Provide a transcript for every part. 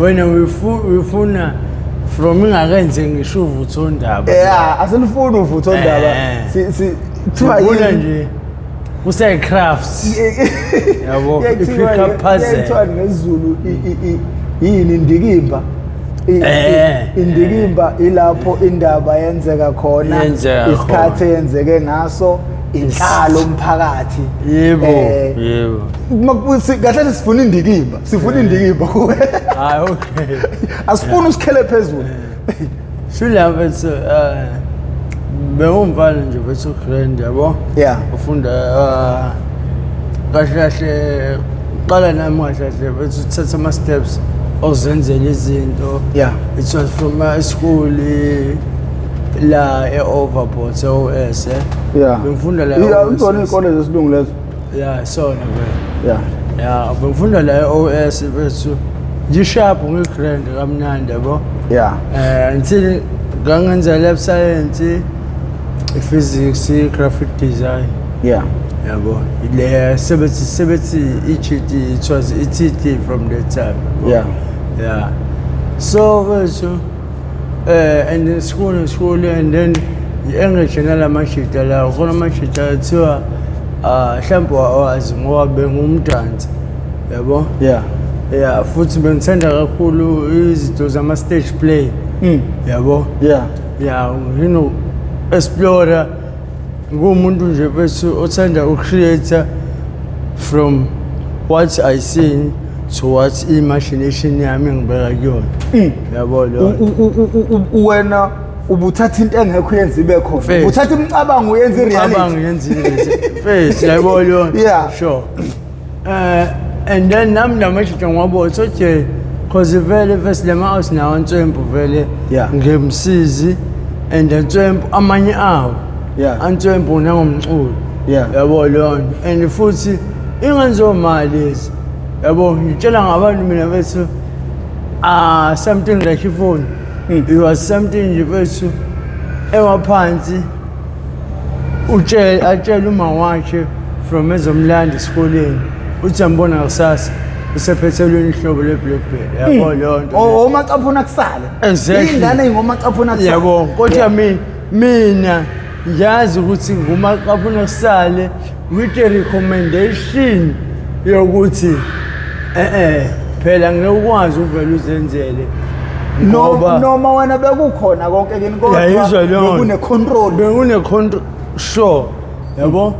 wena uyifuna from ingakenze ngisho uvuthondaba asenifuna uvuthondaba kuthiwa nje crafts yabo i-pick up puzzle kuthiwa ngesiZulu yini indikimba indikimba ilapho indaba yenzeka khona isikhathi yenzeke ngaso inhlalo umphakathi yebo kahle sifuna indikimba kuwe hayi okay asifuna usikhele phezulu shula mfethu bewumvala nje mfethu grand yabo ufunda kahle qala nami kahle mfethu uthatha ama steps ozenzela izinto it was from my school la e-overboard OS bengifunda la ngizona ikole zesilungu lezo sona bengifunda la e-OS bethu ngisharp ngigrand kamnandi yabo until ngangenza lab science physics graphic design yabo ile sebethi EGT it was ETT from that time so bethu and in school and then English nala mashita la khona mashita ethiwa mhlawumbe wazi ngoba bengumdansi yabo futhi bengithanda kakhulu izinto zama stage play yabo you know explorer ngumuntu nje bese othanda ucreate from what I see to what imagination yami ngibeka kuyona yabo lo wena ubuthatha into engekho yenza ibe khona ubuthatha imicabango uyenza reality face yabo lo sure and then nami namashito ngoba uthoje cause vele first lema house nawo Ntswempu vele ngemsizi and Ntswempu amanye awo Ntswempu nangomculo yabo lo and futhi ingenzo mali lezi yabo ngitshela ngabantu mina bethu something like ifoni it was something nje bethu ewaphansi atshela uma wakhe from ezomlanda esikoleni uthi ambona kusasa usephethelweni ihlobo le-blackberry yabo lo nto umacaphuna kusale ingane ngomacaphuna kusale yabo kodwa mina ngiyazi ukuthi ngumacaphuna kusale with a recommendation yokuthi phela ngeke ukwazi uvela uzenzele noma wena bekukhona konke kini bekune control sure yabo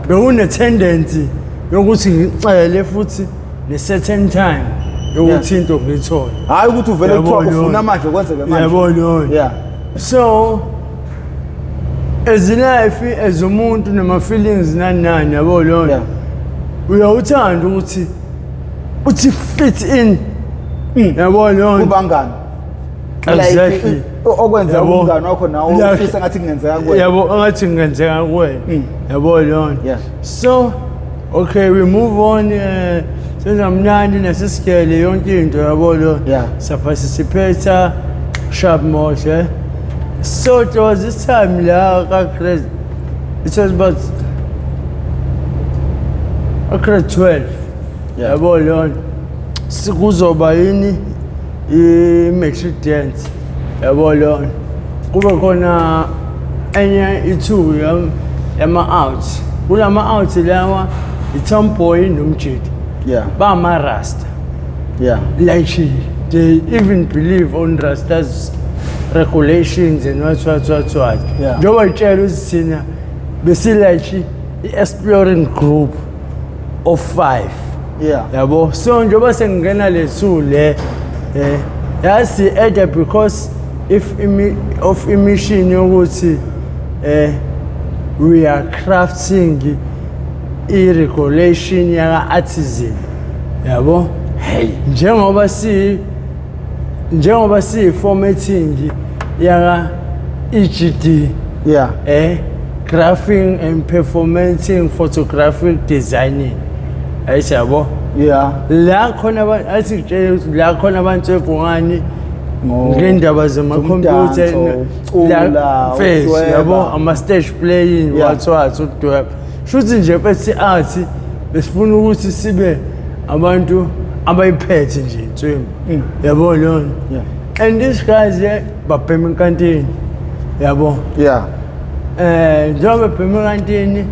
bekune tendency yokuthi ngicele futhi ne certain time yokuthi into ngithola hayi ukuthi uvele kuthiwa ufuna manje kwenzeke manje yabo lo so as life as umuntu nama feelings nani yabo lo uyawuthanda ukuthi uthi fit in yabo lo kubangani exactly okwenza umngane wakho nawo ufisa ngathi kungenzeka kuwena yabo ngathi kungenzeka kuwena yabo lo so okay we move on senza mnandi nasisikele yonke into yabo lo participate sharp mode so it was this time la ka it was about grade 12 yabo lo sikuzoba yini i-matric dance yabo lo kube khona enye ithu yama-out kulama-out lawa i-tomboy nomjidi bama-rasta like they even believe on rastas regulations and what njengoba itshela ukuthi thina besilike i-exploring group of 5 yabo so njengoba sengingena lethu le yasi either because of emission yokuthi we are crafting i-regulation yaka-artisan yabo njengoba formatting yaka-EGD graphing and performing photographic designing ayisiyabo la khona athi ngitshela ukuthi la khona abantu ebhungani ngendaba zama-computer la face yabo ama-stage playing what udweba shuthi nje bethi athi besifuna ukuthi sibe abantu abayiphethe nje inswembu yabo lona and these guys babhema enkantini yabo njengoba bebhema enkantini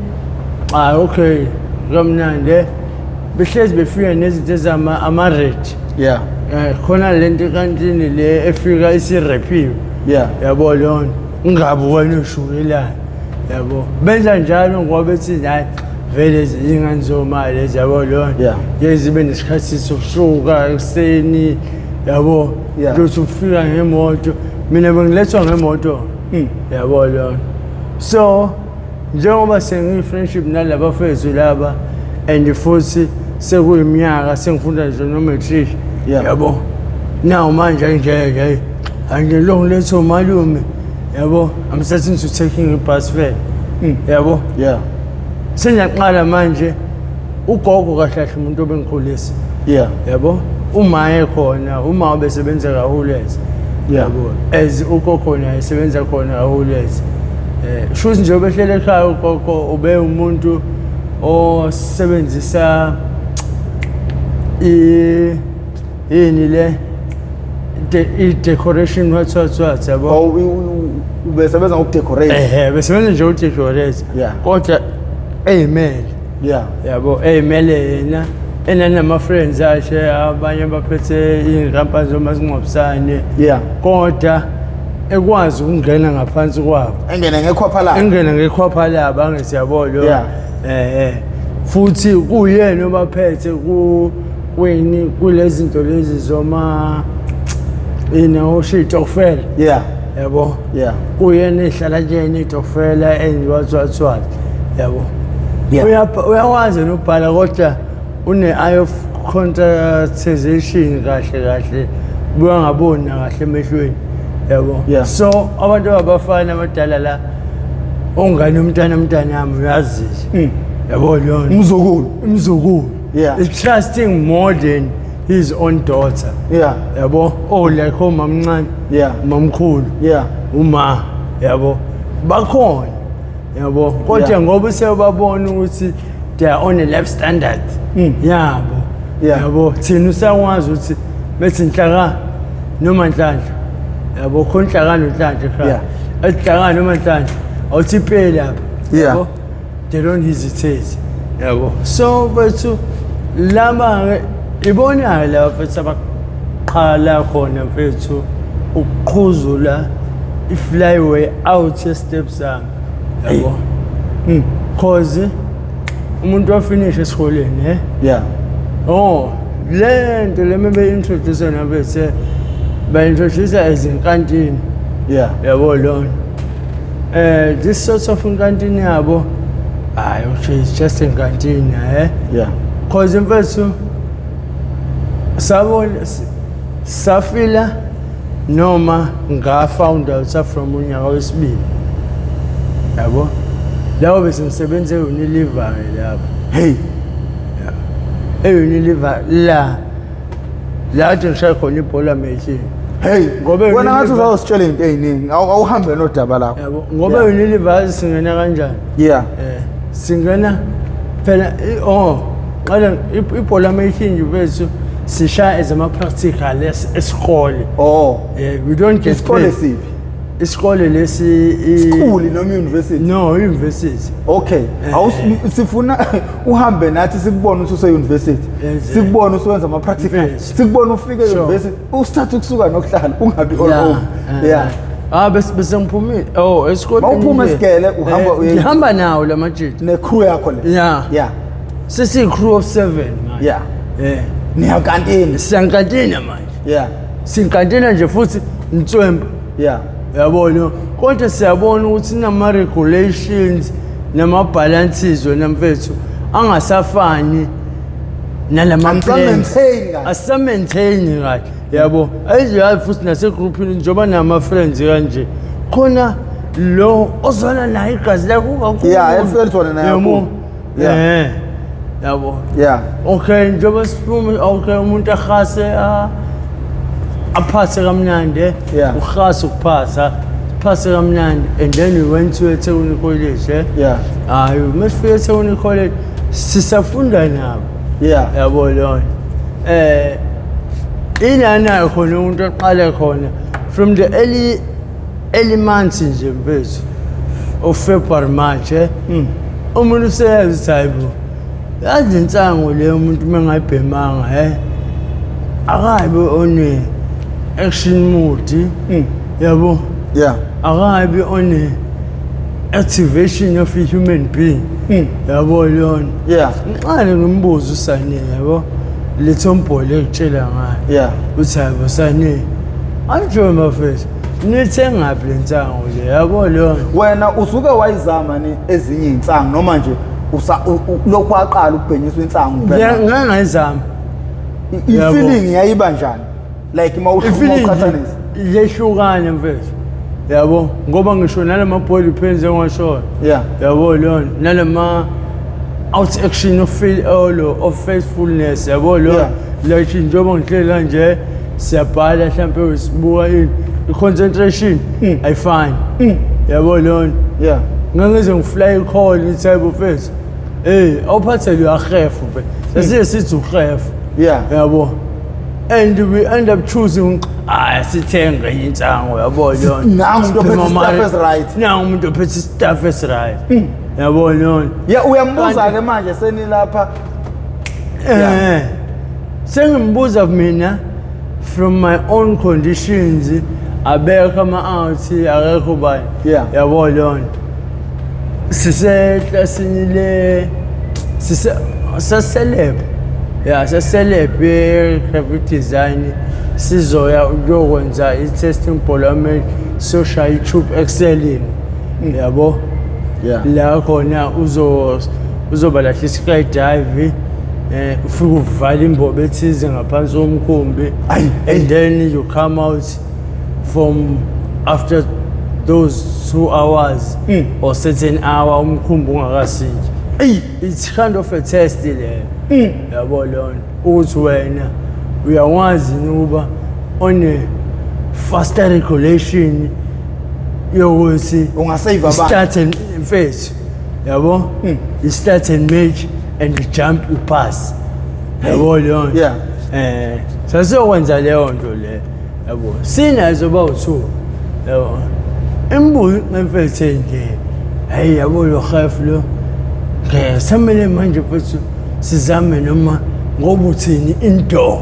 okay kamnandi behlezi befika nezinto ezama ama-rate khona lento enkantini le efika isirepiwe yabo lona ungabi wena ushukelayo yabo benza njalo ngoba bethi hayi vele izingane zomali ezabo lona yezibe nesikhathi sokushuka ekuseni yabo lothi ufika ngemoto mina bengilethwa ngemoto yabo lona so njengoba sengiyi-friendship nalaba fethu laba and futhi sekuyiminyaka sengifunda nje no-matric yabo naw manje nje angilokhu letha umalume yabo I'm starting to taking a bus fare yabo sengiyaqala manje ugogo kahle kahle umuntu obengikhulisa yabo uma ekhona uma besebenza kakhulu yabo as ugogo naye esebenza khona kakhulu shuthi nje obehlele ekhaya ugogo ube umuntu osebenzisa yini le i-decoration what yabo ubesebenza ngokudecorate besebenza nje ukudecorate kodwa eyimele yabo eyimele yena enanama-friends akhe abanye baphethe iy'nkampani zomasingcwabisane kodwa ekwazi ukungena ngaphansi kwabo engene ngekhwapha labo angesiyabolo futhi kuyena obaphethe kuyini kulezi zinto lezi zoma oshitokufela yabo kuyena ehlala kuyena itokufela endiwathwathwala yabo uyawazi nobhala kodwa une-eye of contractization kahle buyangaboni kahle emehlweni yabo so abantu abafana abadala la ongane umntanami uyazile yabo lona umzukulu is trusting more than his own daughter yabo like omamncane mamkhulu uma yabo bakhona yabo kodwa ngoba sebabona ukuthi they are on a life standard yabo thina usakwazi ukuthi bethi inhlaka noma nhlanhla yabo khona inhlaka noNhlanhla ekhaya inhlaka noma nhlanhla awuthi ipele lapha yabo they don't hesitate yabo so bethu laba ibona la mfethu abaqhala khona mfethu ukuqhuzula iflyway out steps yabo cause umuntu wafinish esikoleni lento lemebe introduce nabethe ba-introduce Ezinkantini yabo lona this sort of inkantini yabo it's just inkantini cause mfethu safila noma ngafound out from unyaka wesibili yabo lawo bese ngisebenze e-Unilever lapho e-Unilever la ngishaya khona ibhola mehlini ngoba wena ngathi uzawusitshela into eziningi awuhambe nodaba lakho yabo ngoba e-Unilever singena kanjani singena phela qala ibhola mehlini bethu sishaya ezama-practical esikole we don't get isikole siphi isikole lesi school noma university university sifuna uhambe nathi sikubone ukuthi use-university sikubone usewenza ama-practical sikubone ufike e-university usithathe ukusuka nokuhlala ungabi all over bese ngiphumile esikoleni mawuphuma esigele ngihamba nawo la majidi ne-crew yakho le sesiyi-crew of 7 niyakantini siyankantina manje sinkantina nje futhi inswembu yabona kodwa siyabona ukuthi nama-regulations nama-balances wena mfethu angasafani nalama-plans-maintain kahle yabo ayiziyazi futhi nasegruphini njengoba nama-friends kanje khona lo ozwana naye igazi lakho kakhulu yabo okay njengoba siphume umuntu ahase aphase kamnandi ukhasa ukuphasa siphase kamnandi and then we went to eThekwini College hayi masifike eThekwini College sisafunda nabo yabo lona inana khona umuntu oqala khona from the early months nje mfethu of February March umuntu useyazi hayibo yazi insango le umuntu mengayibhemanga akabe one action mode yabo akabe one activation of a human being yabo lona nqale ngimbuzo usane yabo lethombo lekutshela ngayo uthi hayibo sane anjoy mafethu nithenga phi lensango le yabo lona wena usuke wayizama ni ezinye insango noma nje lokho aqala ukubhenyiswa insango phela ngangayizama feeling yayiba njani like mawuqhathanisa lehlukane mfethu yabo ngoba ngisho nalama body pains engasho yabo lona nalama out action of feel of faithfulness yabo lona like njengoba ngihlela nje siyabhala mhlambe usibuka i-concentration ayifani yabo lona ngangeze ngifly call type of face awuphathele uyahefu phela sasiye sithi uhefu yabo and we end up choosing sithenga insango yabo lona nangu umuntu ophethe stuff is right nangu umuntu ophethe stuff is right yabo lona uyambuza ke manje senilapha sengimbuza mina from my own conditions abeka ama-out akekho bani yabo lona siseklasinile saseleb saseleb graphic design sizoya ukuyokwenza i-testing polymer social YouTube excelling yabo la khona uzoba lahla skydive ufike uvala imbobo ethize ngaphansi komkhumbi and then you come out from after those 2 hours or certain hour umkhumbi ungakasiki it's kind of a test le yabo lona ukuthi wena uyawazi ukuba on a faster regulation yokuthi ungasave abantu start and phase yabo you start and make and you jump you pass yabo lona sasiyokwenza leyo nto le yabo sinazo bawu2 yabo imbuzi ngemfethe nje hayi yabo lo khaf lo samele manje futhi sizame noma ngoba uthini indoor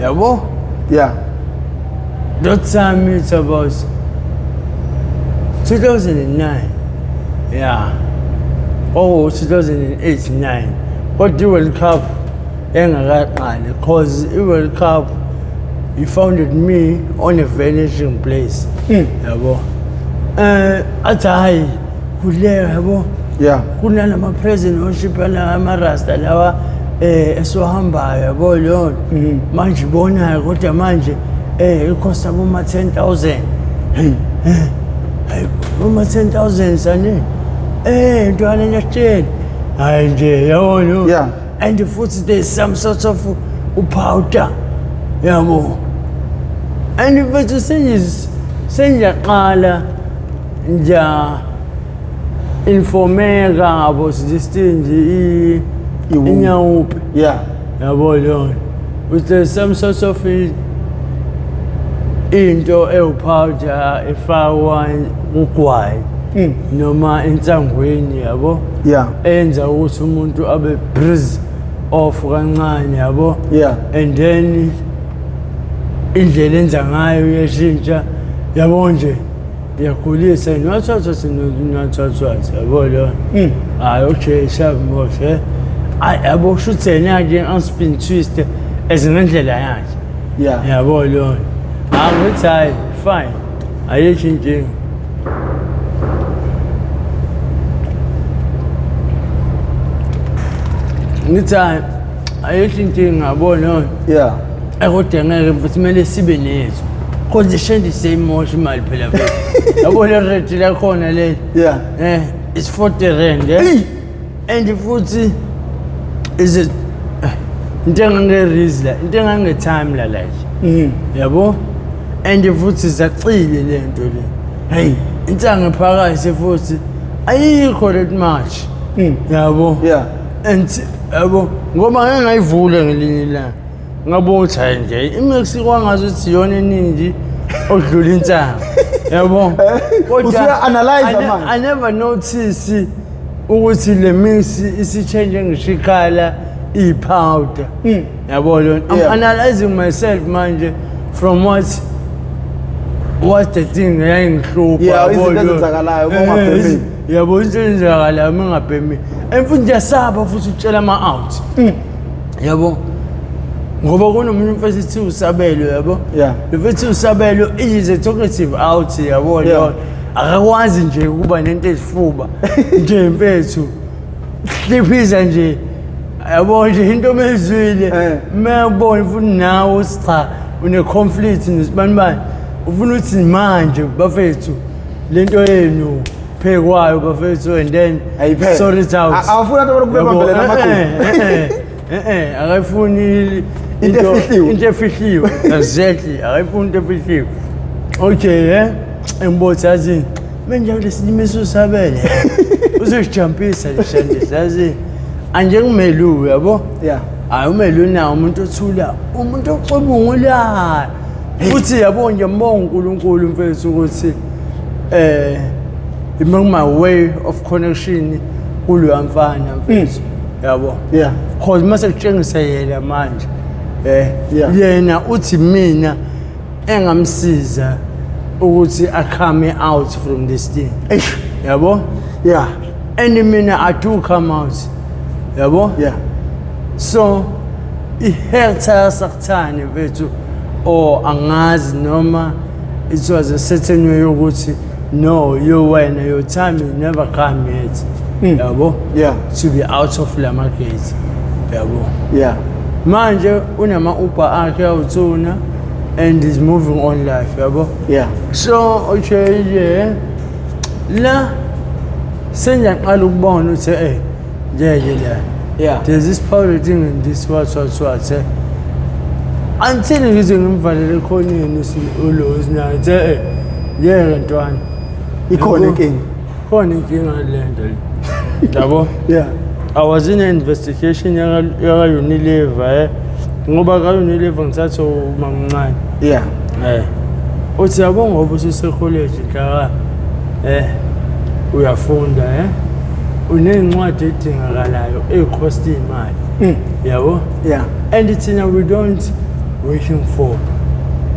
yabo that time it's about 2009 2008-9 but the World Cup engakaqali because the World Cup he founded me on a vanishing place yabo athi hayi kuleyo yabo kunalama president worship ama rasta lawa esohambayo yabo lona manje bona kodwa manje ikhosta boma 10,000 boma 10,000 sane ntwana nyatsheni hayi nje yabo and futhi there's some sort of powder yabo and futhi senjaqala nja informeka ngabo sidistinje inyawupe yabo lona with some sort of into ewupowder efakwa ugwayi noma entsangweni yabo enza ukuthi umuntu abe breeze off kancane yabo and then indlela enza ngayo yashintsha yabo nje yakhulisa nothatha sinothatha yabo lona hayi okay shabmoshe yabo shuthena ke unspin twist ezinendlela yakhe yabo lona angithi hayi fine ayishintshe ngithi ayishintshe ngabona kodwa ngeke futhi kumele sibe nezo cause ishendise imosha imali phela yabo le rate lakhona le it's 40 rand and futhi is it into engange-rizla into engange-time la like yabo and futhi zacile le nto le hey intanga phakathi futhi ayikho that much yabo and yabo ngoba ngeke ngayivula ngelinye la ngabona ukuthi hayi nje imix kwangazuthi yona eningi odlula insanga yabo kodwa analyze manje I never notice ukuthi le mix isi-change ngishikhala i-powder yabo lona I'm analyzing myself manje from what the thing yayingihlupha izinto ezenzakalayo ngomabhemi yabo izinto ezenzakalayo ngingabhemi futhi ngiyasaba futhi ukutshela ama-out yabo ngoba kunomunye umfesi ethi usabelo yabo mfethi usabelo is a talkative out yabo lona akakwazi nje ukuba nento ezifuba nje mfethu hliphiza nje yabo nje into mezwile mebona futhi nawe cha une conflict nesibani ufuna ukuthi manje bafethu lento yenu phekwayo bafethu and then sort it out awufuna abantu bakubambela namaqhubu akayifuni into efihliwe exactly akayifuni into efihliwe okay embothi yazi manje lesilimiso usabele uzojijampisa lishandisa yazi anje kumelu yabo hayi umelu nawo umuntu othula umuntu ocubungula futhi yabo nje mbonga uNkulunkulu mfethu ukuthi my way of connection kulo mfana mfethu yabo because mase kutshengisa yena manje yena uthi mina engamsiza ukuthi come out from this thing yabo and mina I do come out yabo so iheltha sakuthani mfethu or angazi noma it was a certain way ukuthi no your time will never come yet yabo to be out of la market yabo manje unama upa akhe awuthuna and is moving on life yabo so okay la senjaqala ukubona ukuthi nje la there's this powder thing in this what until ngize ngimvalele khoneni ulozi nathi ntwana ikhona inkinga lento yabo I was in an investigation yaka Unilever ngoba ka Unilever ngithatha umamncane uthi yabo ngoba usise college la uyafunda unencwadi edingakalayo ecost imali yabo and thina we don't waiting for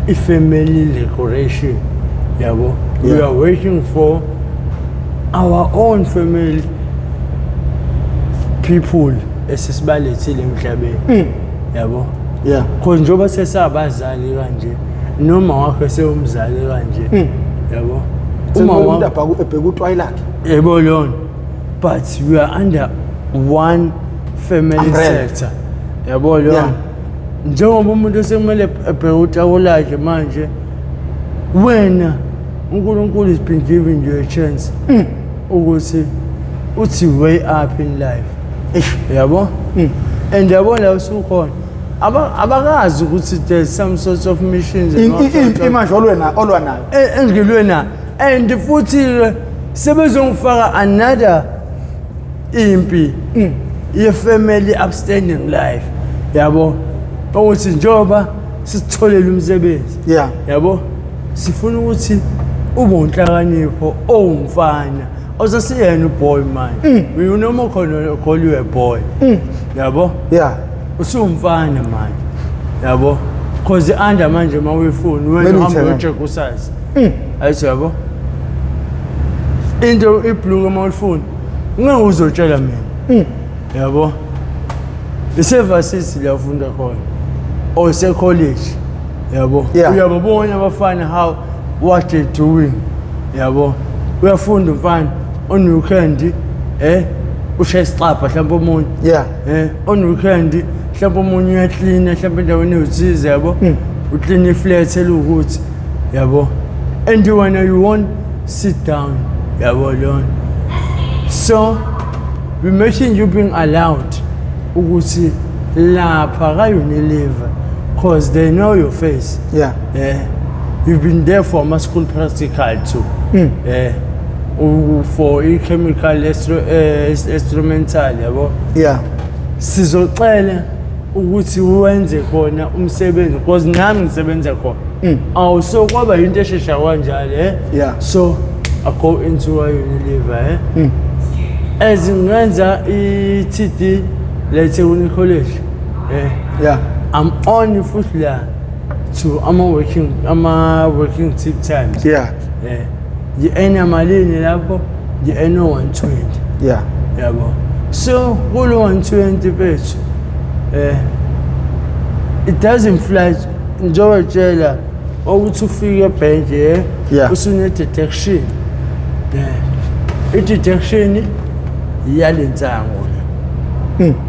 a family decoration yabo we are waiting for our own family people esisibalethile emhlabeni yabo because njoba sesabazali kanje noma wakhe sewumzali kanje yabo uma umuntu abheka utwayi lakhe yebo lona but we are under one family sector yabo lona njengoba umuntu sekumele ebheka utwayi lakhe manje wena uNkulunkulu has been giving you a chance ukuthi uthi way up in life yabo and yabo la usukhona abakazi ukuthi there's some sort of missions imanje olwa nayo engilwe na and futhi sebezongifaka another impi ye family upstanding life yabo ukuthi njoba sitholela umsebenzi yabo sifuna ukuthi ube unhlakanipho owumfana osasiyena uboy manje we noma khona call you a boy yabo usumfana manje yabo because under manje mawefuni wena uhamba ucheck usize ayithi yabo into iblue mawufuni ngeke uzotshela mina yabo isevasithi liyafunda khona or se college yabo uyababona abafana how what they doing yabo uyafunda umfana on weekend usha isixapha mhlawumbe umuntu on weekend mhlawumbe umunye uyaclean mhlawumbe endaweni ewusiza yabo uclean iflat elukuthi yabo and you won't sit down yabo lona so we mentioned you being allowed ukuthi lapha ka Unilever because they know your face you've been there for my school practical too for chemical instrumental yabo sizoxela ukuthi uwenze khona umsebenzi because nami ngisebenza khona so kwaba into eshesha kanjalo so I go into a Unilever as ngenza i-TD let's say uni college I'm on futhi la to working tip times ngi-earn malini lapho ngi-earn 120 yabo so kulo 120 bethu it doesn't fly njengoba tshela ukuthi ufike ebhenki usune detection i-detection iyalensango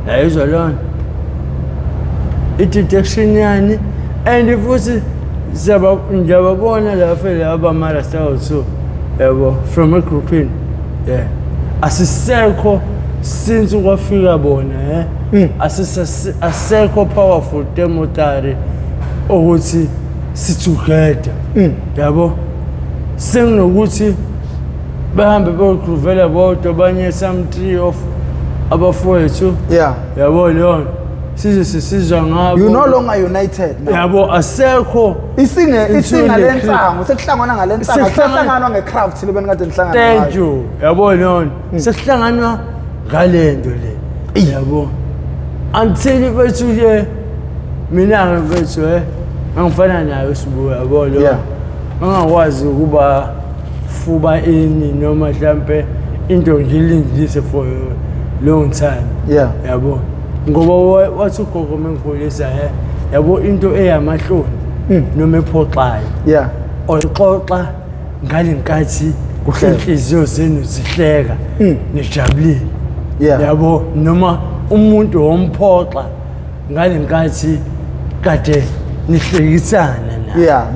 yayizwa lona i-detection yani and futhi ngiyababona lapha laba mara so yabo from a grouping asisekho since kwafika bona asekho powerful demotary ukuthi sithugeda yabo senginokuthi bahambe beyokruvela bodwa abanye some 3 of abafowethu yabo leyo sizwa ngabo you no longer united yabo asekho isingalensango sekuhlangana ngalensango sekuhlanganwa ngecraft lebeni kade nihlangana thank you yabo leyo sekuhlanganwa ngalento le yabo until bethu ke mina bethu angifana nayo sibuya yabo leyo angakwazi ukuba fuba ini noma mhlambe into ngilindise for long time yabo ngoba wathi ugogo mengikhulisa yabo into eyamahloni noma ephoxayo oyixoxa ngalenkathi inhliziyo zenu zihleka nijabulile yabo noma umuntu womphoxa ngalenkathi kade nihlekisana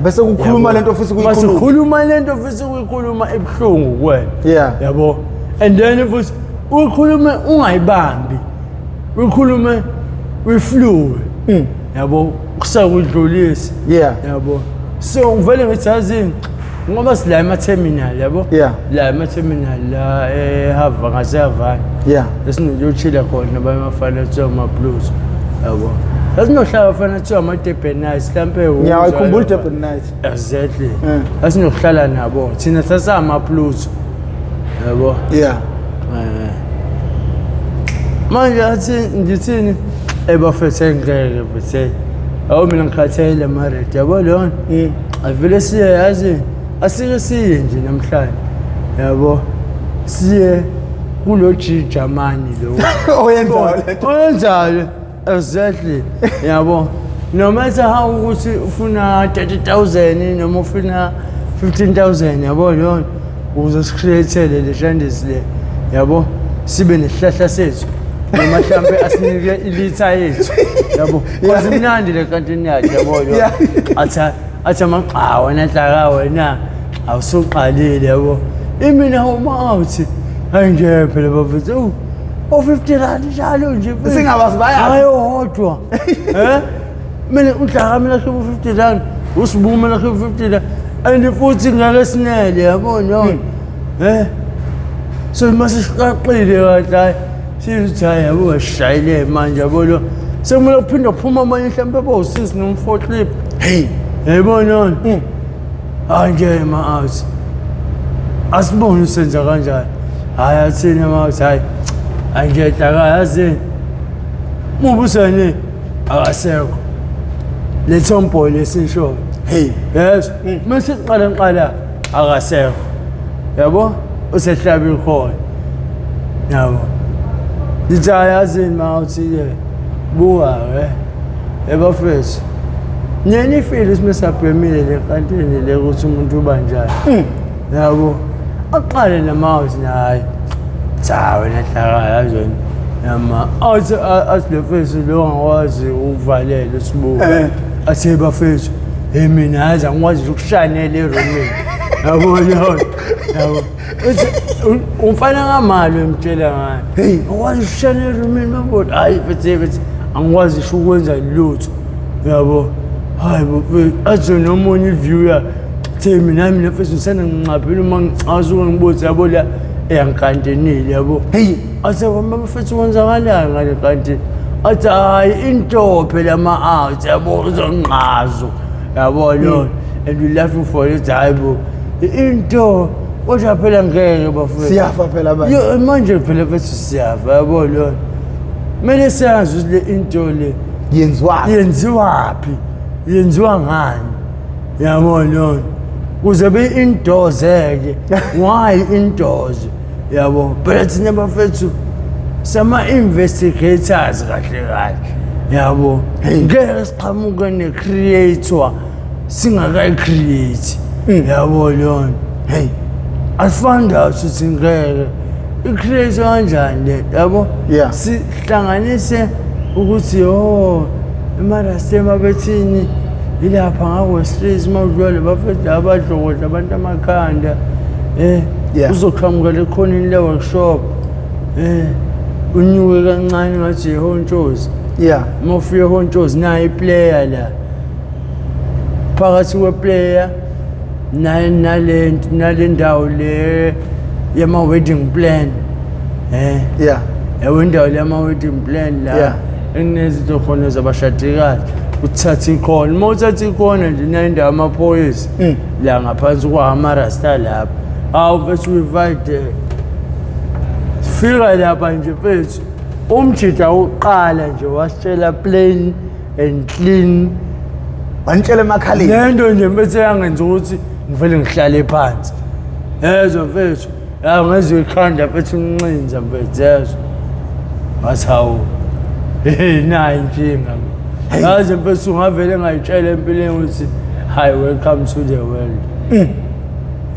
bese kukhuluma lento ofisa ukuyikhuluma masikhuluma lento ofisa ukuyikhuluma ebuhlungu kwena yabo and then futhi ukhulume ungayibambi ukhulume weflow yabo kusakudlulisa yabo so ngivele ngithazini ngoba sila ema-terminal yabo la ema-terminal la ehava ngasehava esinoyochila khona nabamafana kuthiwa ama-blues yabo asinohlala bafana kuthiwa ama-Durban Nights mhlampe ngiyakhumbula i-Durban Nights exactly asinokuhlala nabo thina sasama-blues yabo manje athi ngithini ebafethe ngeke bethe awu mina ngikhathele marriage yabo lona avele siye yazi asike siye nje namhlanje yabo siye kulo Germany lo oyenzayo exactly yabo no matter how ukuthi ufuna 30,000 noma ufuna 15,000 yabo lona uzosicreatele le shandisi le yabo sibe nesihlahla sethu noma mhlambe asinike ilitha yethu yabo kwazi mnandi le kantini yakhe yabo athi amaqhawe nahlaka wena awusuqalile yabo imina uma uthi anje phela bafethu o50 rand njalo nje singabazi bayazi ayodwa mina uhlaka mina u50 rand usibume la u50 rand and futhi ngake sinele yabo no so masishaqile kahle sithi yabo washayile manje yabo lo sekumele uphinda uphuma manje mhlambe bawusisi nomfo clip yebo nona anje out asibone senza kanjani hayi athina mawuthi hayi anje hlaka yazi mubusane akasekho lethombo lesisho yes masiqala akasekho yabo usehlabi khona yabo Yazi mawuthi buka ebafethu nyeni feel isimesaphemile le kantini le ukuthi umuntu ubanjani yabo aqale namawuthi naye cha wena hlaka yazweni yama asilefethu lo ngwazi uvalele sibuka athe bafethu mina yazi angikwazi ukushanela eromini yabo yabo umfana ngamalo emtshela ngayo akwazi ukushanela eromini mabona hayi bethe angikwazi ukwenza lutho yabo hayi athi nomunye iviewer mina mfethu ngisana nginqaphela uma ngicasuka ngibothi yabo la eyankantenile yabo athi mama mfethu wenzakalani ngale kanti athi hayi into phela ama-out yabo uzonqazo yabo lona and we laughing for it hayi bo into kodwa phela ngeke bafowethu siyafa phela manje manje phela bethu siyafa yabo lona kumele siyazi ukuthi le into le yenziwaphi yenziwa ngani yabo lona kuze be indoors eke why indoors yabo phela thina bafethu sama investigators kahle yabo ngeke siqhamuke ne creator singakayi create yabo lona hey asifanda ukuthi ngeke i-create kanjani yabo sihlanganise ukuthi emarastema bethini ilapha ngaWestries mawudlule bafethu abadlokodla abantu amakhanda uzoqhamuka lekhonini le-workshop unyuke kancane ngathi ihontshozi mawufika ihontshozi nayo iplayer la phakathi kweplayer nale ndawo le yama-wedding plan indawo le yama-wedding plan la ekunezinto khona zabashadikazi uthatha ikhona uma uthatha ikhona nje nayindawo amaphoyisa la ngaphansi kwahamarasta lapha hawu bese uyivide fika lapha nje mfethu umjida wokuqala nje wasitshela plain and clean wanitshela emakhaleni lento nje mfethu yangenza ukuthi ngivele ngihlale phansi yezwa mfethu ngezwe ikhanda mfethu unqinza mfethu yezwa ngathi hawu nayi inkinga yazi mfethu ungavele ngayitshela empilweni ukuthi hi welcome to the world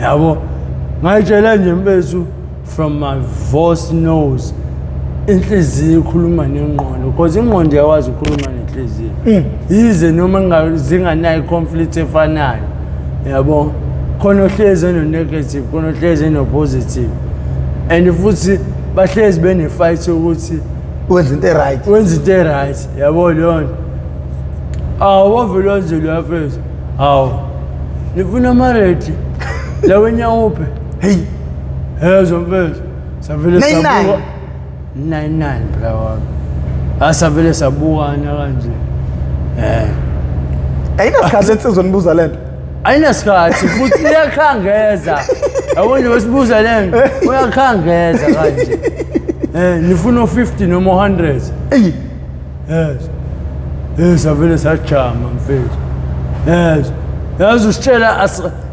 yabo ngayitshela nje mfethu from my voice nose inhliziyo ikhuluma nengqondo because ingqondo yakwazi ukukhuluma nenhliziyo yize noma zinganayo conflict efanayo yabo khona ohlezi no negative khona ohlezi no positive and futhi bahlezi bene fight ukuthi wenza into right yabo lona wavela nje la face nifuna amaredi la wenyawuphe hey yezwa mfethu savele sabuka 99 bra wami asavele sabukana kanje ayinasikhathi ensizonibuza lento ayinasikhathi futhi iyakhangeza yabona wesibuza lento uyakhangeza kanje nifuna 50 noma 100 savele sajama mfethu yazi usitshela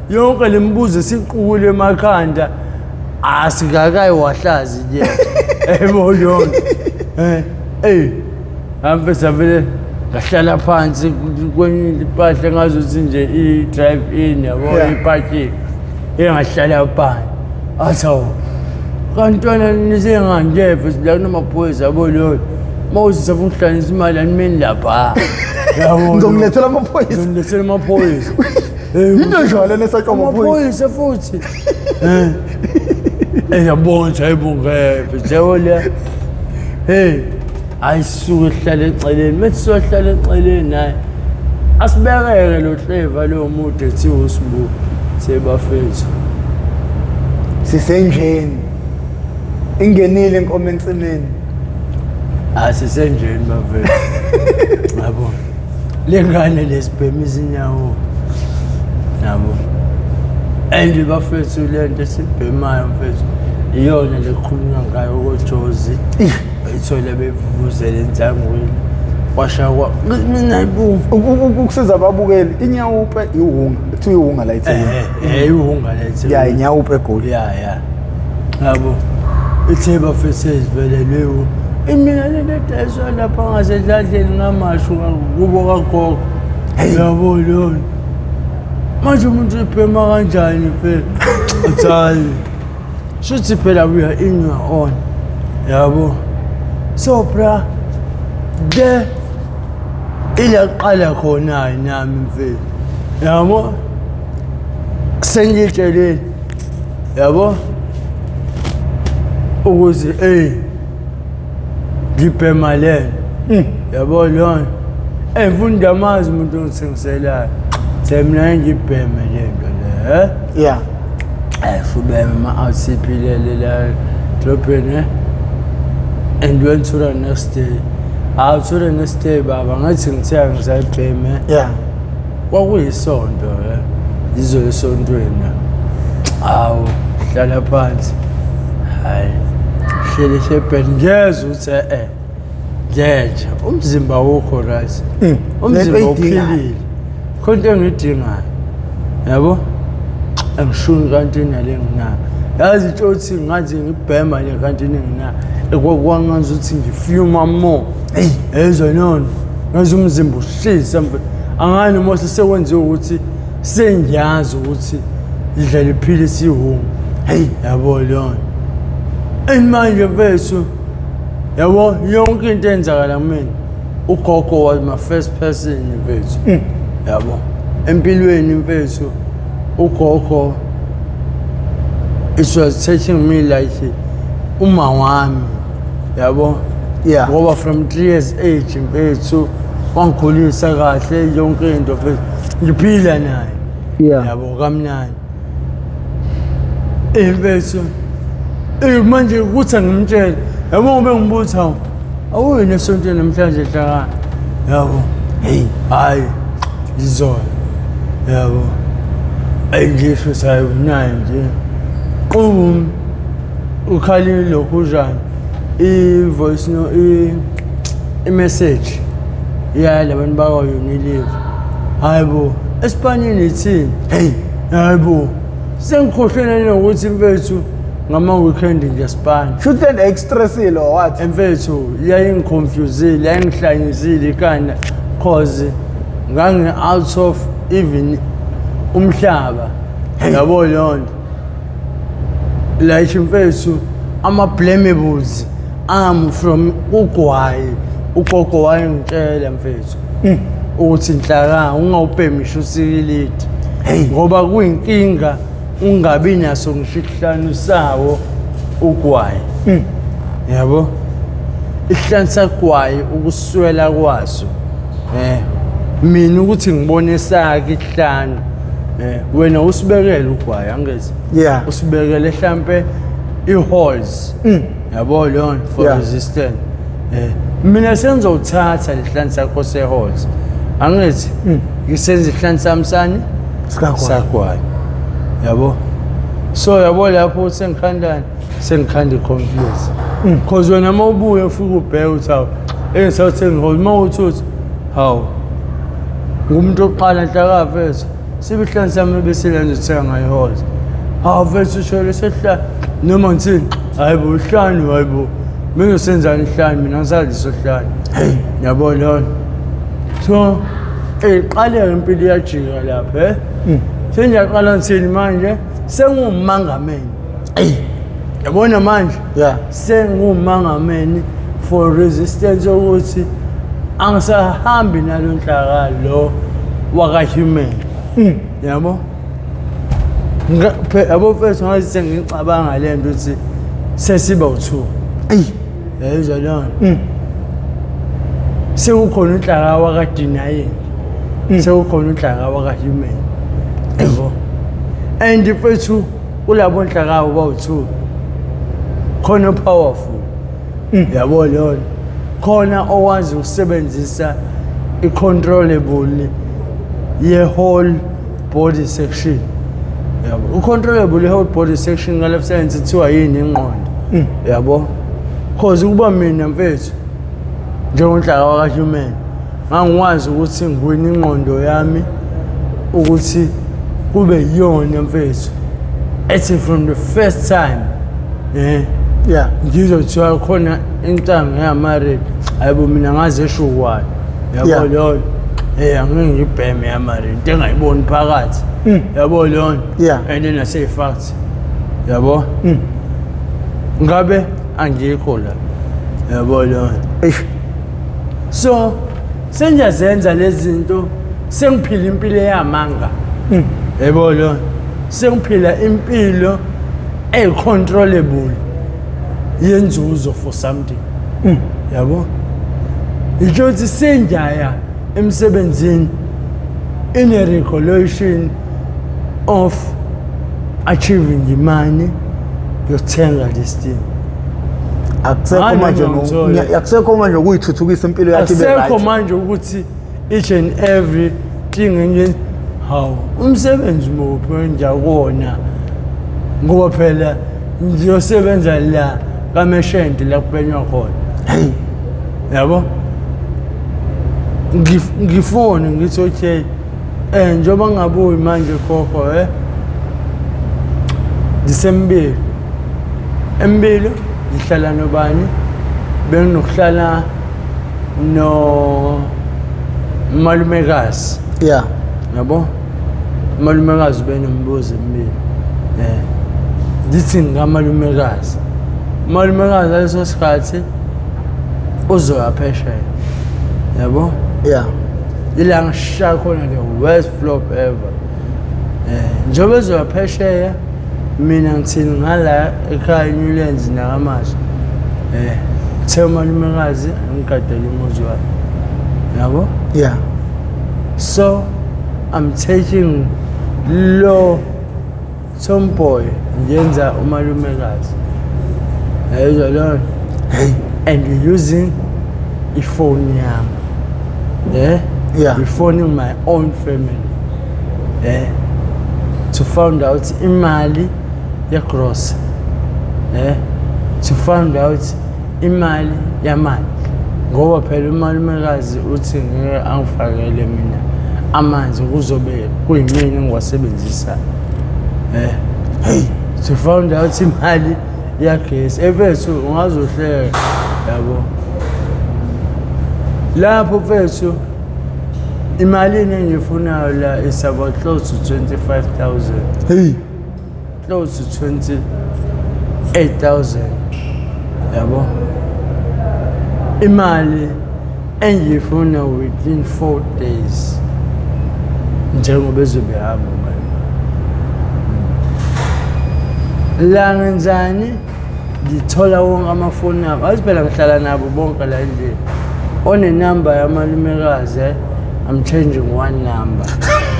yonke lembuzo siqukule emakhanda asikakayi wahlazi nje ebonke ambe savele ngahlala phansi kwenye impahla ngazuthi nje i-drive in yabo iparking engahlala phansi athawu kantwana nisengangeve la kunamaphoyisa yabo loyo mawuthi safunhlanisa imali animeni lapha yabo ngizongilethela amaphoyisa into njalo nesatshwa amaphoyisa futhi yabona ayibungeve njewo le ayisuke hlala eceleni mesizohlala eceleni naye asibekeke lo hleva lo muntu ethiwa usibu sebafethu sisenjeni ingenile inkomo ensimini asisenjeni bafethu yabo lengane lesibhemisa inyawo yabo and bafethu lento sibhemayo mfethu iyona lekhulunywa ngayo koJozi bayithola bevuvuzela enzangweni washakwa mina ibuvu ukusiza ababukeli inyawupe iwunga kuthiwa iwunga la ithini iwunga la ithini inyawupe egoli yabo ithe bafethu sivelelwe mina lento edayiswa lapha ngasedladleni ngamashu kubo kagogo yabo lona manje umuntu uphema kanjani mfethu hayi shuthi phela we are in your own yabo so bra de ilaqala khona nami mfethu yabo sengitsheleni yabo ukuze ngibhema lena yabo lona mfunda amazi umuntu ongithengiselayo semna ngibheme lento le fubeme ma-RCP la dropini and went to the next day awuthole nestay baba ngathi ngithiya ngizayibheme kwakuyisonto yizo esontweni awu hlala phansi hayi hlele shebheni ngeze uthi njeje umzimba wokho right umzimba uphilile khonto engidingayo yabo angishuni kanti nale ngina yazi uthi ngathi ngibhema le kanti ngina ekwangazi ukuthi ngifuma more ezwe nona ngazi umzimba ushisa angani mose sekwenziwe ukuthi sengiyazi ukuthi idlela iphilisi ihungu yabo lona manje mfethu yabo yonke into enzakala kumina ugogo was my first person mfethu yabo empilweni mfethu ugogo it was teaching me like uma wami yabo ngoba from 3 years age mfethu wangikhulisa kahle yonke into mfethu ngiphila naye yabo kamnandi mfethu manje ukuthi ngimtshele yabo ube ngibutha awuyini esontweni namhlanje hlaka yabo hayi izolo yabo ayingisho sayo naye nje ukhalile lokhu njani i-voice no i-message labantu bakwa-Unilever hayibo esipanyeni ithini hayibo sengikhohlelane nokuthi mfethu ngama-weekend nje Spanish shoot and expressile or what mfethu yayingiconfusile yangihlanyisile ikhanda cause ngangi-out of even umhlaba yabo lonto like mfethu ama-blamables from ugwayi ugogo wayengitshela mfethu ukuthi nhlaka ungawubhemisha usikilidi ngoba kuyinkinga ungabi naso ngishikuhlanu sawo ugwayi yabo isihlanu sagwayi ukuswela kwaso mina ukuthi ngibone sakhe isihlanu wena usibekele ugwayi angezi usibekele mhlambe i-holes yabo lona for resistance mina sengizothatha lesihlanu sakho se-holes angithi ngisenza isihlanu sami sani sagwayi yabo so yabo lapho sengikhandani sengikhanda i-confuse because wena uma ubuye ufike ubheke uthi hawu engisawuthenga i-holes uma uthi hawu ngumuntu oqala nhlaka mfethu sibe isihlanu sami beselenza uthenga ngayo-holes hawu mfethu ushole sehla noma ngithini hayibo ihlanu hayibo bengizosenzani ihlanu mina ngisazi sohlanu yabo lona so iqaleke impilo iyajika lapha senjaqala ngithini manje sengumangameni yabona manje sengumangameni for resistance ukuthi angisahambi nalo nhlakalo waka-human yabo yabo mfethu ngathi sengicabanga le nto ukuthi sesiba u-2 yayizwa lona sekukhona unhlaka waka-denying sekukhona unhlaka waka-human yabo and mfethu kulabo nhlaka bawu-2 khona powerful yabo lona khona owazi ukusebenzisa i-controllable ye-whole body section yabo ucontrollable ye-whole body section ngale science kuthiwa yini ingqondo yabo cause kuba mina mfethu njengonhlaka waka-human ngangikwazi ukuthi ngiwine ingqondo yami ukuthi kube yiyona mfethu ethi from the first time ngizothiwa khona intanga yamaredi hayibo mina ngaze eshukwayo yabo lona angeke ngibheme yamaredi into engayiboni phakathi yabo lona and naseyifacts yabo ngabe angikho la yabo lona so sengiyazenza lezi zinto sengiphila impilo eyamanga yabo lona sengiphila impilo controllable yenzuzo for something yabo itsho ukuthi senjaya emsebenzini in a regulation of achieving imali yokuthenga this thing akusekho manje akusekho manje ukuyithuthukisa impilo yakhe ibe right akusekho manje ukuthi each and everything engine how umsebenzi muphi enjakona ngoba phela ngiyosebenza la kaMeshenti la kupenywa khona hey yabo ngifone ngithi okay njoba ngabuyi manje khokho December embili ngihlala nobani benginokuhlala no malumekazi yeah yabo malumekazi benombuzo embili ndithi ngamalumekazi leso sikhathi uzoyaphesheya yabo yeah ila ngishaya khona the worst flop ever njobe ezoyaphesheya mina ngithini ngala ekhaya Newlands nakamasha kuthe malumekazi ngigadela umuzi wami yabo yeah so I'm taking lo tomboy ngenza umalumekazi yezwa lo hey and using ifone yami yeah phoning my own family to find out imali ya gross to find out imali yamali ngoba phela umalumekazi uthi ngeke angifakele mina amanzi kuzobe kuyimini engiwasebenzisa hey to find out imali yakhe efethu ungazohleka yabo lapho fethu imali engiyifunayo la is about close to 25,000 hey close to 28,000 yabo imali engiyifuna within 4 days njengoba ezobehamba la ngenzani ngithola wonke amafoni abo asiphela ngihlala nabo bonke la endlini one number yamalumekazi I'm changing one number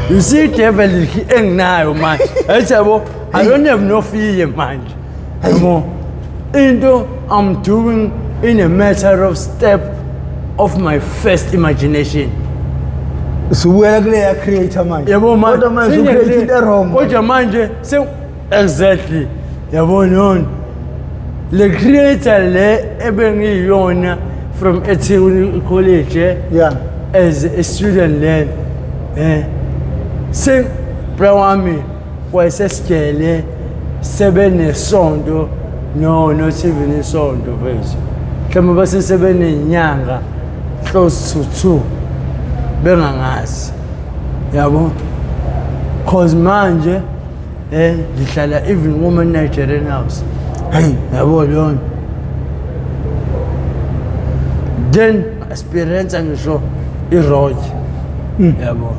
you see devil enginayo manje ethi yabo I don't have no fear manje yabo into I'm doing in a matter of step of my first imagination so where the creator manje yabo manje kodwa manje ucreate into wrong kodwa manje exactly yabo non le creator le ebengiyona from Ezinkulu college yeah as a student then sing brawami wayesesigele sebene sonto no sivini sonto bese mhlawumbe base sebene inyanga close to 2 bengangazi yabo cause manje ngihlala even woman Nigerian house hey yabo leon then experience ngisho iroad yabo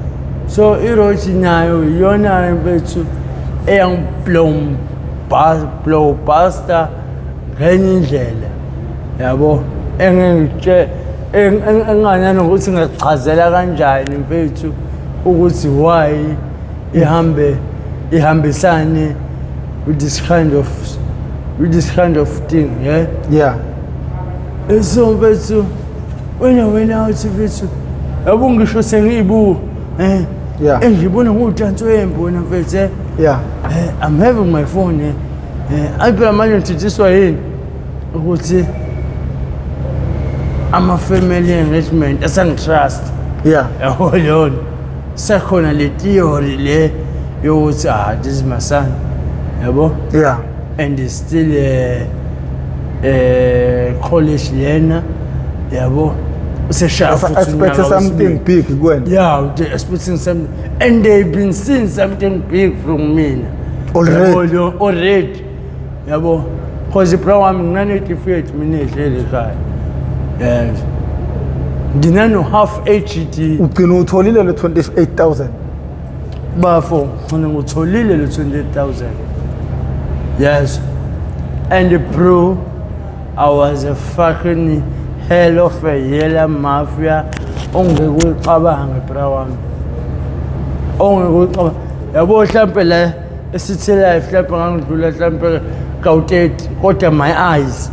so iroad nayo iyona bethu blow pasta ngenye indlela yabo enganyana ukuthi ngachazela kanjani mfethu ukuthi why ihambisane with this kind of thing yeah so mfethu wena uthi mfethu yabo ngisho sengiyibu yeah engibona ngutanso yembona mfethu yeah I'm having my phone ayiphela manje ngithiswa yini ukuthi ama family engagement asangitrust yeah yabo leon sakhona le theory le yokuthi this is my son yabo yeah and he's still college learner yabo expect something big when yeah they expecting something and they've been seeing something big from me already yabo because the problem nginane-58 minutes ekhaya yes nginano half HT ugcina utholile le 28,000 bafo ngicina ngutholile le 28,000 yes and bro I was a fucking hell of a yellow mafia ongekucabanga bra wami ongekucabanga yabo mhlambe la esithi life mhlawumbe ngangidlula mhlawumbe ka-30 kodwa my eyes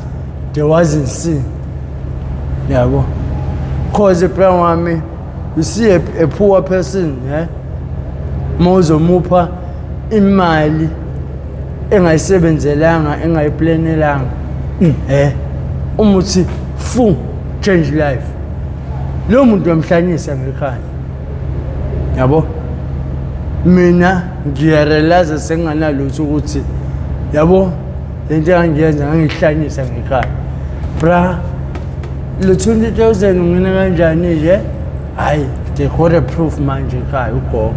there wasn't sin. Yabo. Cause the prayer wami, you see a poor person, Mozo mupa imali engayisebenzelanga engayiplanelanga umuthi fu change life lo muntu wamhlanyisa ngekhaya yabo mina ngiyarealize senganalutho ukuthi yabo lento engiyenza ngihlanyisa ngekhaya bra lo 20,000 ngina kanjani nje hayi dekore proof manje ekhaya ugogo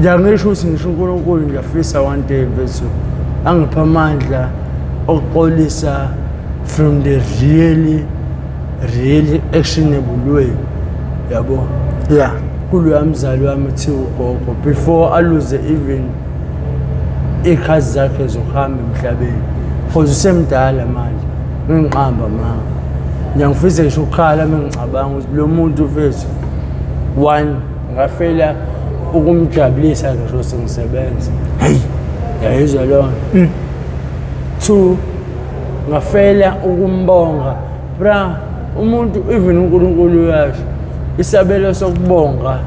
ngisho ukuthi ngisho uNkulunkulu ngiyafisa one day mfethu angipha amandla okuxolisa from the really actionable way yabo kulo mzali wami uthi ugogo before I lose even ikhazi zakhe zokuhamba emhlabeni because usemdala manje nginqamba mama ngiyangifisa ngisho ukukhala mengicabanga ukuthi lo muntu mfethu one ngafela ukumjabulisa ngisho sengisebenza yayizwa lona 2 ngafela ukumbonga bra umuntu even uNkulunkulu uyasho isabelo sokubonga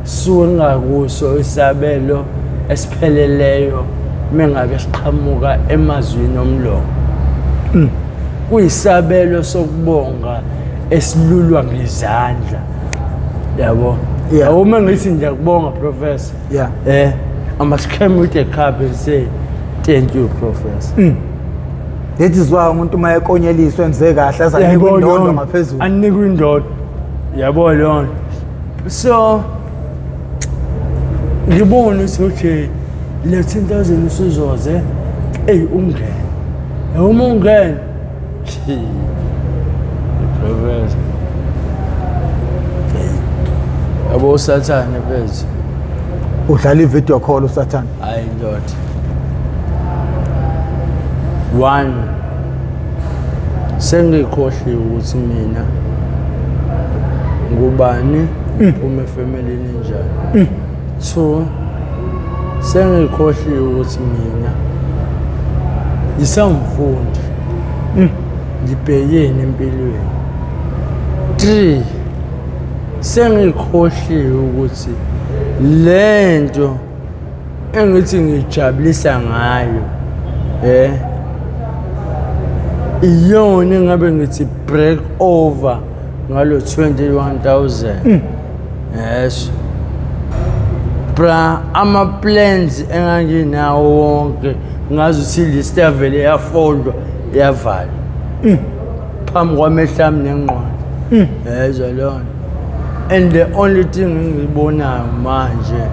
sungakuso isabelo esipheleleyo mengabe siqhamuka emazwini omlomo kuyisabelo sokubonga esilulwa ngezandla yabo uma ngithi ngiyakubonga professor I must come with a cup and say thank you professor that is why umuntu mayekonyeliswe enze kahle azanikwe indondo ngaphezulu anikwe indondo yabo lona so ngibona ukuthi le 10,000 usuzoze ungene uma ungene professor yabo Sathane phezulu udlala i-video call uSathane hayi ndoda 1 sengikhohliwe ukuthi mina ngubani uma efamilini njani 2 sengikhohliwe ukuthi mina ngisamfundi ngibhekene empilweni 3 sengikhohliwe ukuthi lento engithi ngijabulisa ngayo iyona ngabe ngithi break over ngalo 21,000 yes bra ama plans enganginawo wonke ngazi ukuthi list yavele yafondwa yavala phambi kwamehlami nengqondo yezwa lona and the only thing engibonayo manje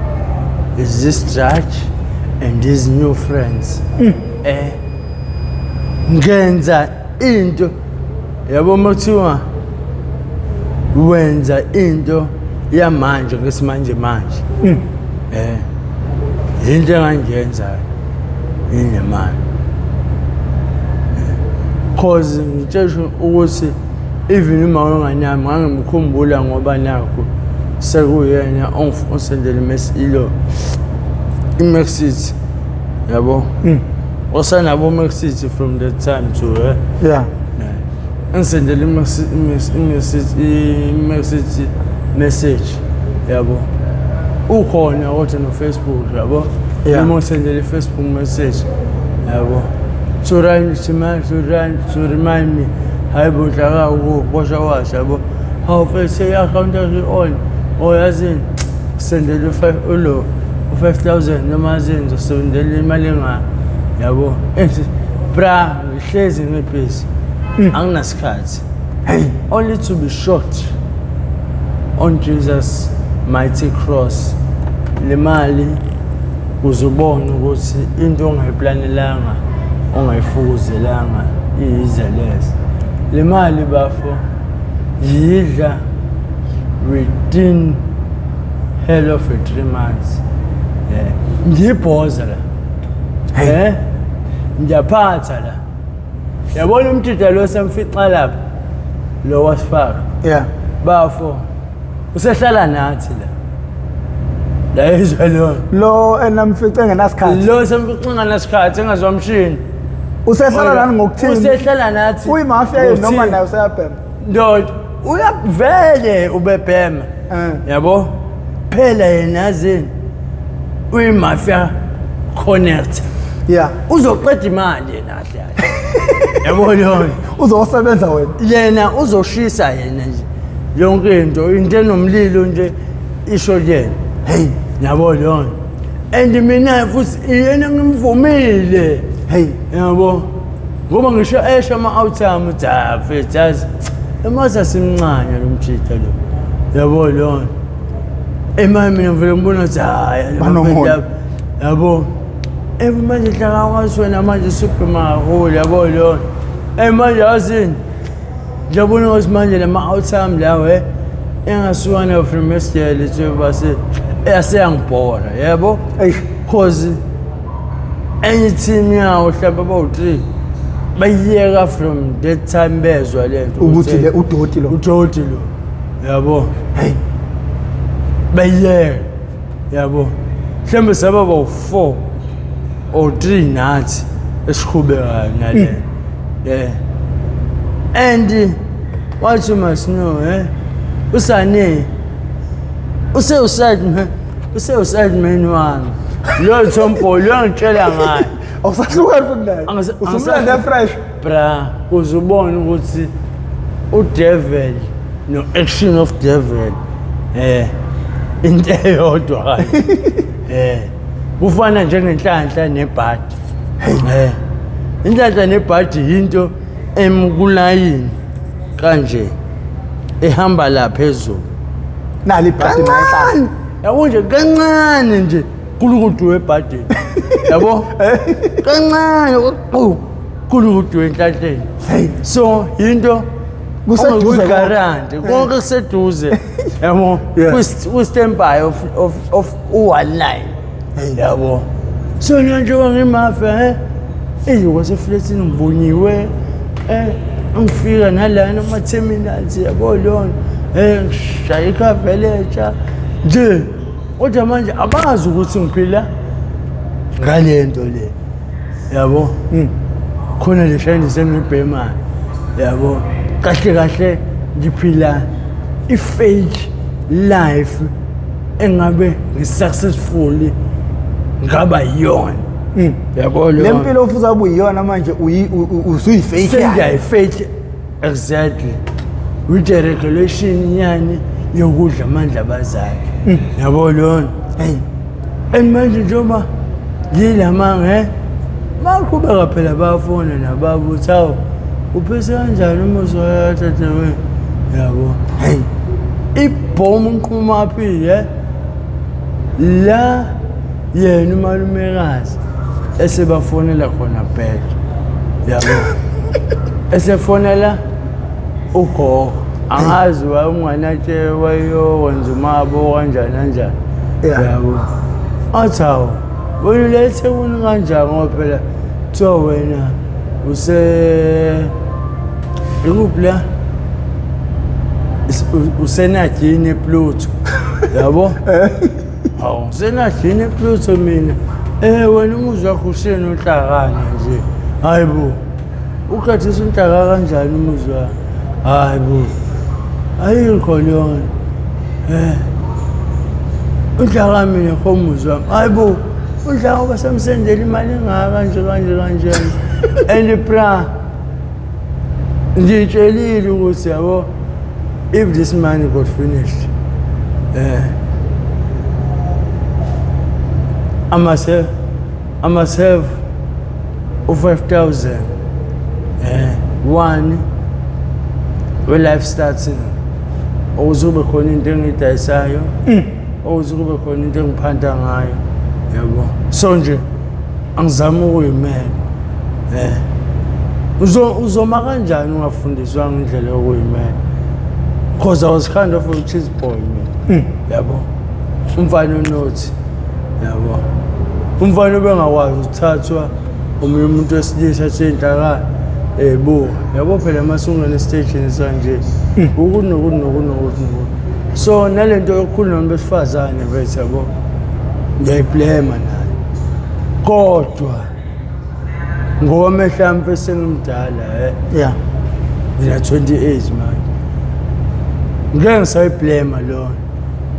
is this church and these new friends ngenza into yabo mothiwa wenza into yamanje ngesimanje manje into engangenza inemali cause ngitshela ukuthi even uma unganami ngangimkhumbula ngoba nakho sekuyena onsendele i-message yabo osanabo message from the time to onsendele message yabo ukhona kodwa no Facebook yabo noma onsendele Facebook message yabo to remind me hayi bodla ukubosha washa yabo how first say account on yazini sendele 5,000 noma yazini zosendele imali enga yabo bra ngihlezi ngepesi anginasikhathi only to be shocked on Jesus mighty cross le mali uzobona ukuthi into ongayiplanelanga ongayifukuzelanga iyizeleza le mali bafo yidla within hell of a 3 months ngiyibhoza la ngiyaphatha la yabona umthetho lo semfica lapha lo wasifaka bafo usehlala nathi la yizwa lo enamfica engenasikhathi lo semfica engenasikhathi engazwa umshini Usehlala nani ngokuthini? Usehlala nathi. Uyimafia yini noma nayo useyabhema? Ndoda, uyavele ubebhema. Yabo? Phela yena yazini. Uyimafia connect. Yeah. Uzoqeda imali yena kahle. Yabo yona. Uzosebenza wena. Yena uzoshisa yena nje. Yonke into enomlilo nje isho yena. Hey, yabo yona. And mina futhi yena ngimvumile. Hey, yabo. Ngoba ngisho esha ama-outcome jazi. Emasa simncane lo mjita lo. Yabo yona. Emami mina vele ngibona hayi yabo. Manje hlaka waswena manje supermarket yabo yona. Manje yazini. Ngiyabona ukuthi manje lama-outcome lawo engasuwana from yesterday to base eyaseyangibhora yebo cause any team yawo mhlawumbe bawu-3 bayiyeka from that time bezwa lento ukuthi le udoti lo yabo hey bayiyeka yabo mhlawumbe saba bawu-4 or 3 nathi esiqhubekayo nale and what you must know usane usayid man wami lo Thompo lo ngitshela ngayo awusahlukani futhi naye usumlanda fresh bra uzubona ukuthi uDevil no action of devil into eyodwa ufana njengenhlanhla nebhadi inhlanhla nebhadi into emkulayini kanje ehamba la phezulu nali ibhadi naye yabo nje kancane nje kulukudu webhadini yabo kancane kulukudu wenhlahleni so into kuseduze guarantee konke kuseduze yabo ku standby of u19 yabo so nje ngimafia kwaseflatini ngibonyiwe ngifika nalana ama-terminals yabo lona ngishaya ikhaveleja nje kodwa manje abazi ukuthi ngiphila ngale nto le yabo khona le shayini sengibhemayo yabo kahle ngiphila i-fake life engabe ngi-successful ngaba yiyona yabo le mpilo ufuza ubuyiyona manje usuyifake sengiyayifake exactly with a regulation yani yokudla amandla abazali yabo lona manje njengoba yilamanga baqhubeka phela bayafona nababo uthi hawu uphese kanjani uma uzoyathatha wena yabo ibhomu nqumaphi la yena umalumekazi esebafonela khona phela yabo esefonela ugogo angazi wayenganatshe wayowenza umabo kanjani yabo athi hawu wena lethe kuni kanjani ngoba phela kuthiwa wena ikuphi la usenajini ePluto yabo hawu usenajini ePluto mina wena umuzwa wakho ushene uhlakanya nje hayi bo ukhathisa unhlaka kanjani umuzwa hayi bo ayikho lona unhlaka mina khomuzwa hayi bo unhlaka basamsendela imali engaka kanje and bra ngitshelile ukuthi yabo if this money got finished I must have 5,000 one where life starts in ozube khona into engidayisayo ozube khona into engiphanda ngayo yabo so nje angizama ukuyimela uzoma kanjani ungafundiswa ngendlela yokuyimela because I was kind of a cheese boy mina yabo umfana onothi yabo umfana bengakwazi ukuthathwa omunye umuntu wesilisa senhlaka bo yabo phela masungena station sanje ukunokunokunokunokuno so nalento yokukhuluma besifazane bethu yabo ngiyayiblema nayo kodwa ngoba mehlambe sengimdala yeah ngina 28 manje ngeke ngisayiblame lo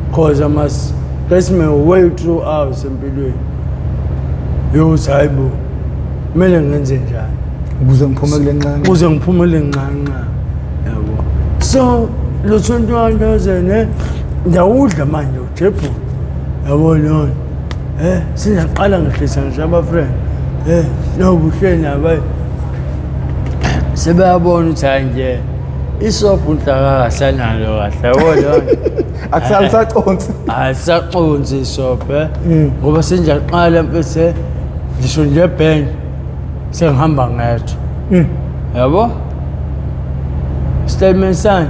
because I must get my way through hours empilweni hayibo kumele ngenze njani ukuze ngiphume kule nqanqa ukuze ngiphumele nqanqa yabo so lo 21,000 ndawudla manje uJebu yabo lo singaqala ngihlisa nje abafriend no buhleni abayi sebeyabona ukuthi hayi nje isobho unhlaka kasanalo kahle yabo lo akusaconsi ayisaconsi isobho ngoba senjaqala bese ngisho nje bank sengihamba ngetho yabo statement san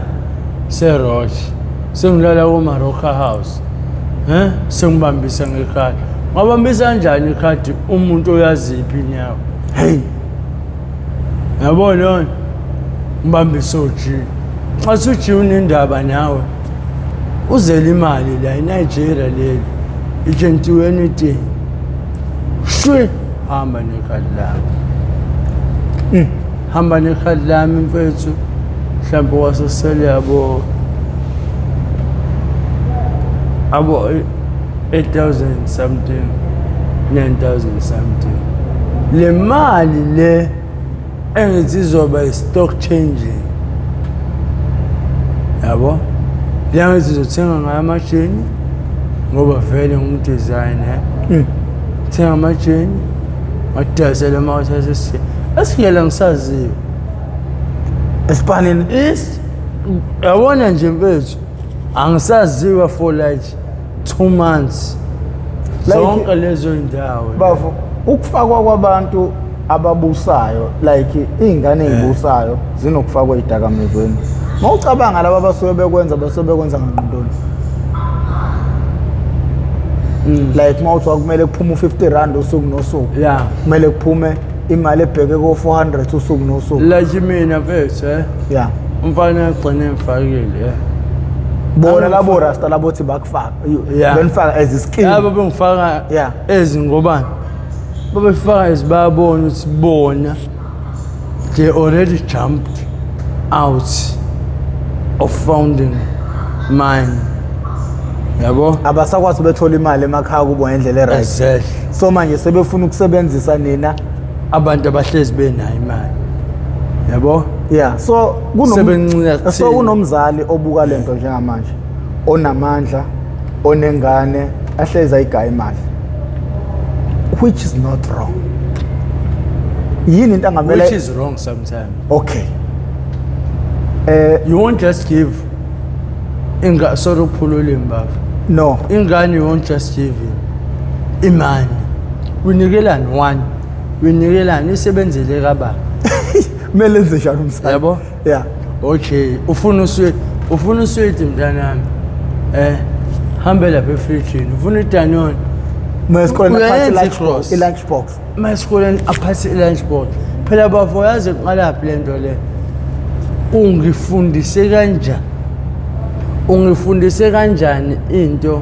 serosh sengilala kuma Rocker House sengibambisa ngekhadi ngabambisa kanjani ikhadi umuntu oyaziphi inyawo hey yabo lo ngibambisa uji xa suji unendaba nawe uzela imali la eNigeria leli you can do anything shwe hamba nekhadi lami hamba nekhadi lami mfethu mhlawumbe wasesele yabo 8,000 something 9,000 something le mali le engithi izoba stock changing yabo la ngizothenga ngayo amajeni ngoba vele ngumdesigner thenga amajeni wadasela mawuthase asikela ngisaziwe Espanini yabona nje mfethu angisaziwa for like 2 months zonke lezo indawo bafo ukufakwa kwabantu ababusayo like izingane ezibusayo zinokufakwa izidakamizweni mawucabanga laba basuke bekwenza ngqondoni like mawuthi kumele kuphume u50 usuku nosuku kumele kuphume imali ebheke ko400 usuku nosuku like mina mfethu umfana agcine emfakile bona labo rasta labothi bakufaka benifaka as skill yabo bengifaka ezingobani babefaka ezibabona ukuthi bona they already jumped out of founding mine yabo abasakwazi bethola imali emakhaya kubo ngendlela eright so manje sebefuna ukusebenzisa nina abantu abahlezi benayo imali yabo so kunomzali obuka lento njengamanje onamandla onengane ahleza igaya imali which is not wrong yini into angamele which is wrong sometimes okay you won't just give sorry uphulule imbaba no ingane you won't just give imali winikelani one winikelani isebenzele kaba kumele enze njalo umsana yabo okay ufuna usweet mntanami hambe lapha efridge ufuna idanone masikole aphathe lunch box masikole aphathe lunch box phela bafo yazi qala lento le ungifundise kanjani into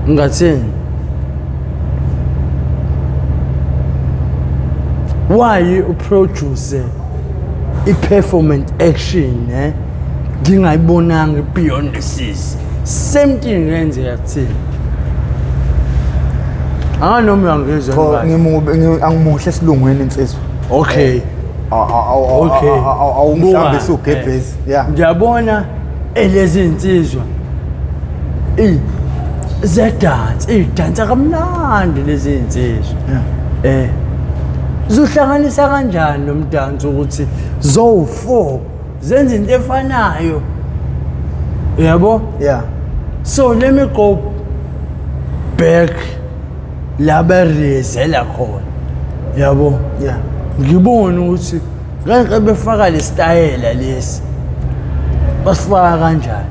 ngathini why you produce i-performance action ngingayibonanga beyond the seas same thing ngenzeka kuthini noma uyangizwa angimuhle esilungweni insizwa okay awumhlambi sugebhezi ngiyabona lezi insizwa idansa kamnandi lezi insizwa zuhlanganisa kanjani lo mdanso ukuthi zo4 zenza into efanayo yabo so let me go back la berezela khona yabo ngibona ukuthi ngeke befaka le style lesi basifaka kanjani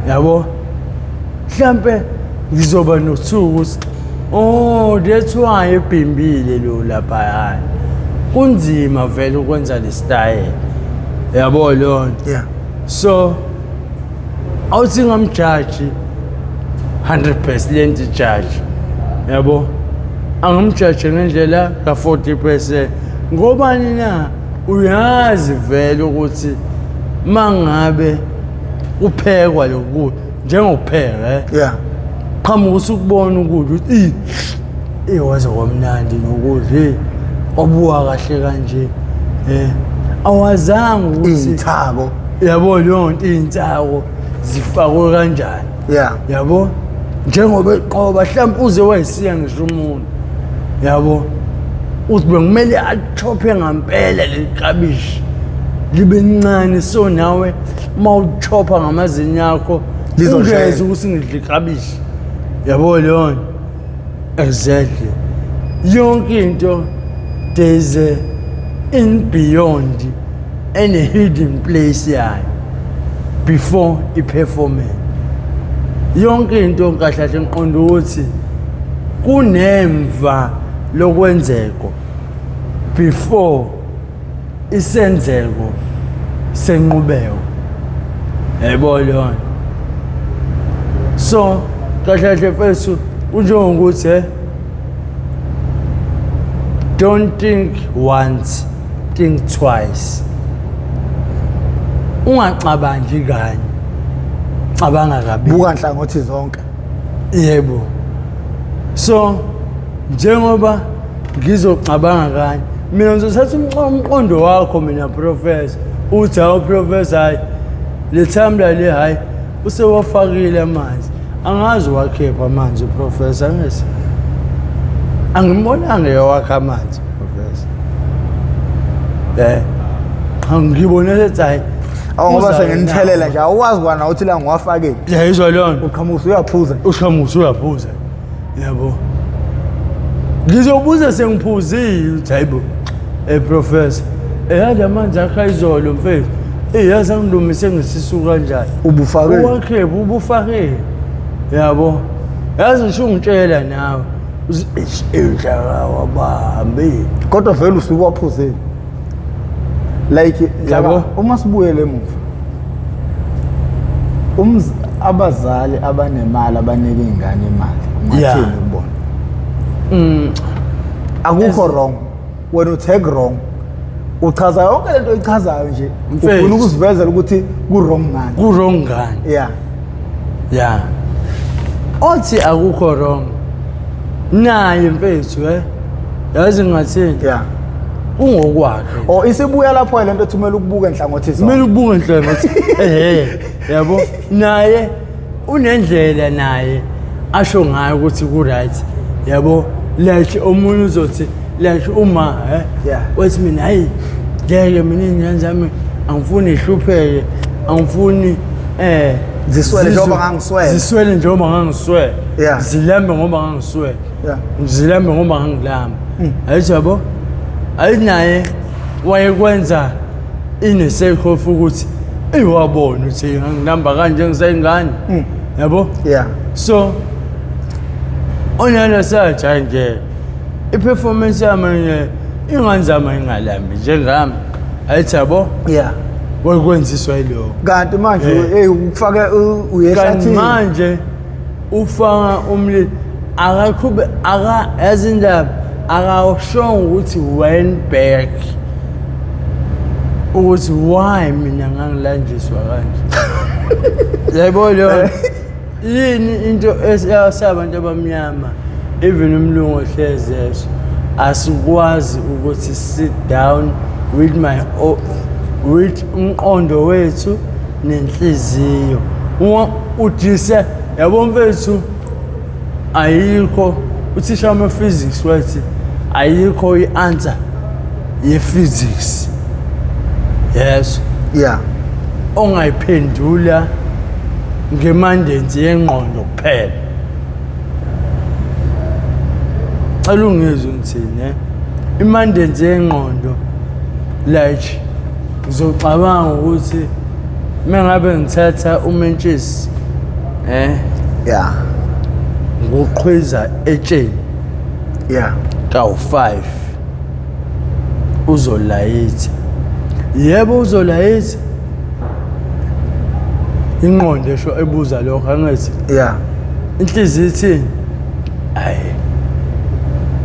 yabo mhlambe ngizoba nothuku that's why ebhimbile lo lapha kunzima vele ukwenza le style yabo lo so awuthi ngamjudge 100% judge yabo angimjudge ngendlela ka 40%. Ngobani na uyazi vele ukuthi mangabe uphekwa lokudla njengopheka yeah qhamuka usukubona ukudla ukuthi waze kwamnandi nokudla obuwa kahle kanje awazange ukuthi ithako yabo yonke insako zifakwe kanjani yeah yabo njengoba eqoba mhlawumbe uze wayisiya ngisho umuntu yabo uthi bengimele achophe ngampela lekabishi libe ncane so nawe mawuchopha ngamazinyo akho ungeze ukuthi ngidla ikabishi yabo leyo exactly yonke into there's a in beyond and a hidden place yayo before I performance yonke into kahle kahle ngiqonda ukuthi kunemva lokwenzeko before isenzeko senqubeko yebo leyo so kahle kahle mfethu unjengokuthi don't think once think twice ungacabangi kanye cabanga kabili buka nhlangothi zonke yebo so njengoba ngizocabanga kanye mina ngizothatha umqondo wakho mina professor uthi awu professor hayi le time le hayi usewafakile amanzi angazi wakhepha amanzi professor ngese angibonanga yawakha amanzi professor angibone lethi hayi ngoba sengithelela nje awazi kwana uthi la ngiwafake yayizwa leyo uqhamusa uyaphuza uyaphuza yabo ngizobuza sengiphuzile uthi hayibo professor yazi amanzi akha izolo mfethu yazi angilumise ngisisu kanjani ubufake uwakhepha ubufake yabo yazi ngisho ungitshela nawe uzihlala wabambe kodwa vele usuwaphuzile like yabo uma sibuyele emuva abazali abanemali abanike izingane imali ngathini ubona akukho wrong when you take wrong uchaza yonke lento oyichazayo nje ufuna ukusivezela ukuthi ku-wrong ngani yeah othi akukho wrong naye mfethu yazi ngathini ungokwakhe isibuya lapho lento ethumela ukubuka enhlangothi zonke kumele ubuke enhlangothi yabo naye unendlela naye asho ngayo ukuthi ku right yabo like omunye uzothi like uma wathi mina hayi ngeke mina ingane zami angifuni ihlupheke angifuni ziswele njengoba ngangiswele zilambe ngoba ngangiswele zilambe ngoba ngangilamba ayithi yabo ayinaye wayekwenza inesekhofu ukuthi wabona ukuthi ngilamba kanje ngisayingane yabo so onana sathi nje iperformance yami ingane zami ingalambi njengami ayithi yabo wakwenziswa yilo kanti manje ukufake uyehlathini manje ufaka umlilo akaqhube yazindaba akawushonga ukuthi went back ukuthi why mina ngangilanjiswa kanje yabo leyo yini into esabantu abamnyama even umlungu ohlezesho asikwazi ukuthi sit down with with umqondo wethu nenhliziyo udise yabo mfethu ayikho uthisha wama physics wathi ayikho ianswer ye physics yes ongayiphendula ngemandate yengqondo kuphela alungizwe ngithini imandate yengqondo like ngizocabanga ukuthi mengabe ngithatha umentshisi ngoqhwiza etsheni ka5 uzolayithi yebo uzolayithi ingqondo esho ebuza lokho angithi inhliziyo ithini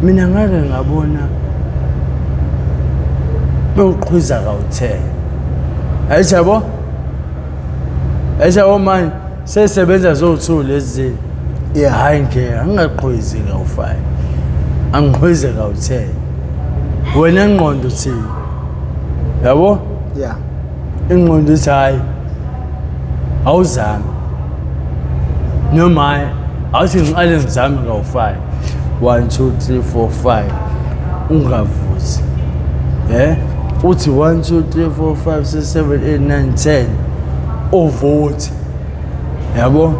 mina ngake ngabona bewuqhwiza kawu10 ayijabo manje sesebenza zo2 lezi hayi nje angaqhwizi kawu5 angiqhwize kawu10 wena ingqondo thini yabo ingqondo ithi hayi awuzami noma awuthi ngiqale ngizame kawu5 1 2 3 4 5 ungavuzi uthi 1 2 3 4 5 6 7 8 9 10 uvote yabo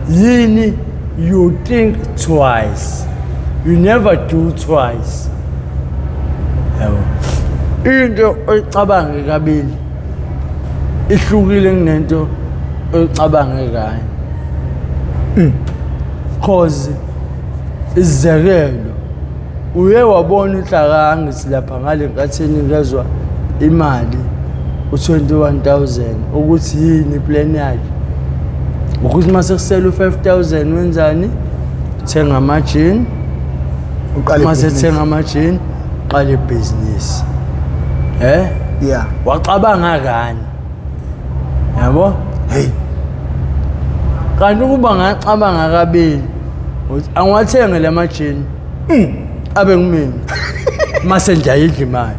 yini you think twice you never do twice yabo into oyicabange kabili ihlukile kunento oyicabange kanye cause izekelo uye wabona uhlaka ngisilapha ngale nkathini ngezwe imali u21000 ukuthi yini plan yakhe ukuthi mase kusela u5000 wenzani thenga amajini uqale mase thenga amajini qale ibusiness wacabanga kani yabo kanti ukuba ngacabanga kabili ukuthi angiwathenge lamajini abe ngimini mase njayidla imali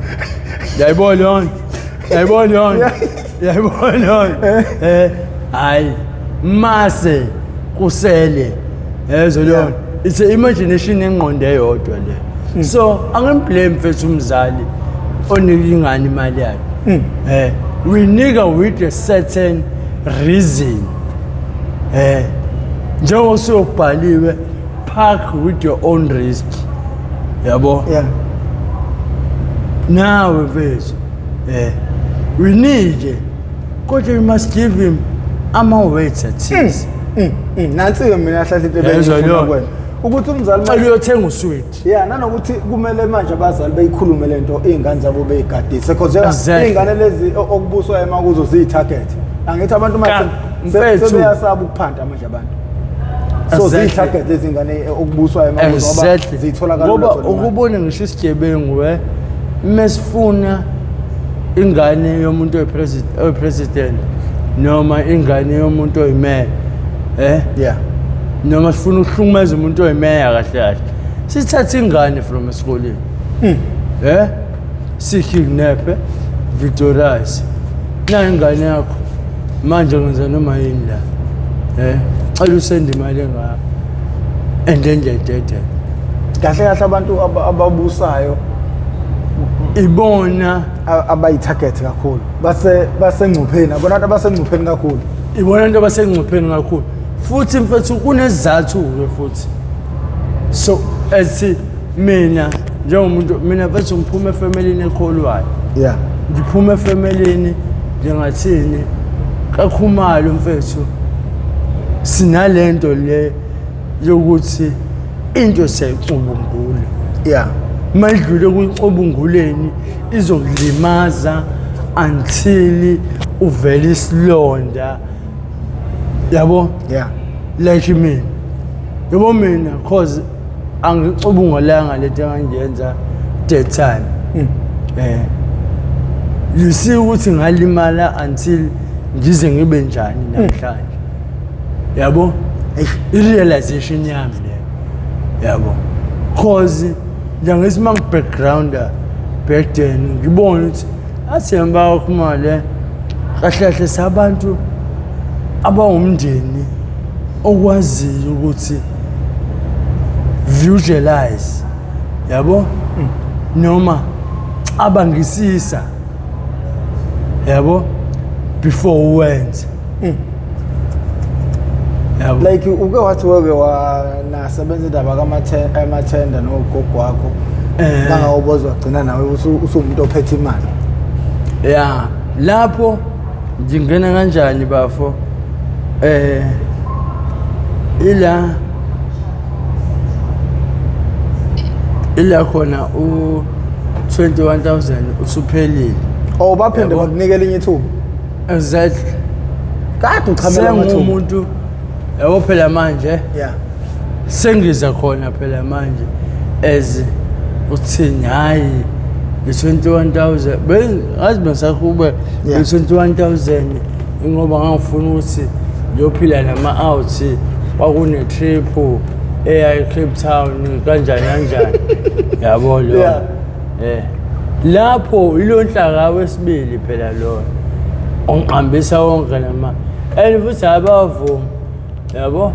yayibona hayi mase kusele yezo leyo it's an imagination engqondo eyodwa le so angimblame mfethu umzali onika ingane imali yakhe we nigga with a certain reason njengoba siyobhaliwe park with your own risk yabo nawe mfethu we need kodwa we must give him ama-weights athize nansi-ke mina hlahlite bengifuna kwena ukuthi umzali manje uyothenga usweet nanokuthi kumele manje abazali beyikhulume lento iy'ngane zabo beyigadise because iy'ngane lezi okubuswa emakuzo ziyi-target angithi abantu sebeyasaba ukuphanda manje abantu so ziyi-target lezi ngane okubuswa emakuzo ngoba ziyithola kalula ngoba ukubona ngisho isigebengu mesifuna ingane yomuntu oyi-president noma ingane yomuntu oyimeya noma sifuna ukuhlumeza umuntu oyimeya kahle kahle sithatha ingane from esikoleni sikidnaphe victorious na ingane yakho manje ngenza noma yini la cela usende imali engaka and then ngiyayidede kahle kahle abantu ababusayo ibona abayi-target kakhulu basengcupheni abona abantu abasengcupheni kakhulu ibona abantu abasengcupheni kakhulu futhi mfethu kunezathu-ke futhi so ethi mina njengomuntu mina mfethu ngiphuma efemelini ekholwayo ngiphuma efemelini njengathini kakhumalo mfethu sinalento le yokuthi into siyayicubungula mayidlule kuncubunguleni izokulimaza until uvele isilonda yabo like mina yabo mina cause angicubungulanga lento engangiyenza that time you see ukuthi ngalimala until ngize ngibe njani namhlanje yabo i-realization yami le yabo cause njengokuthi uma ngi-backgrounder back then ngibona ukuthi athemba okumale kahle kahle sabantu abawumndeni okwaziyo ukuthi visualize yabo noma abangisisa yabo before wenze like uke wathi weke wanasebenza indaba kamathenda nogogo wakho bangawubozwa gcina nawe usumuntu ophethe imali lapho ngingena kanjani bafo ila khona u21,000 usuphelile baphinde bakunikela enye ithuba exactly kade uchamela amathuba umuntu yabo phela manje sengiza khona phela manje as uthini hayi 21,000 ngazi besakube 21,000 ngoba ngangifuna ukuthi ngiyophila nama-out kwakune trip eya e-Cape Town kanjani yabo lo lapho ilo nhlaka wesibili phela lo ongiqambisa wonke nama and futhi abavumi yabo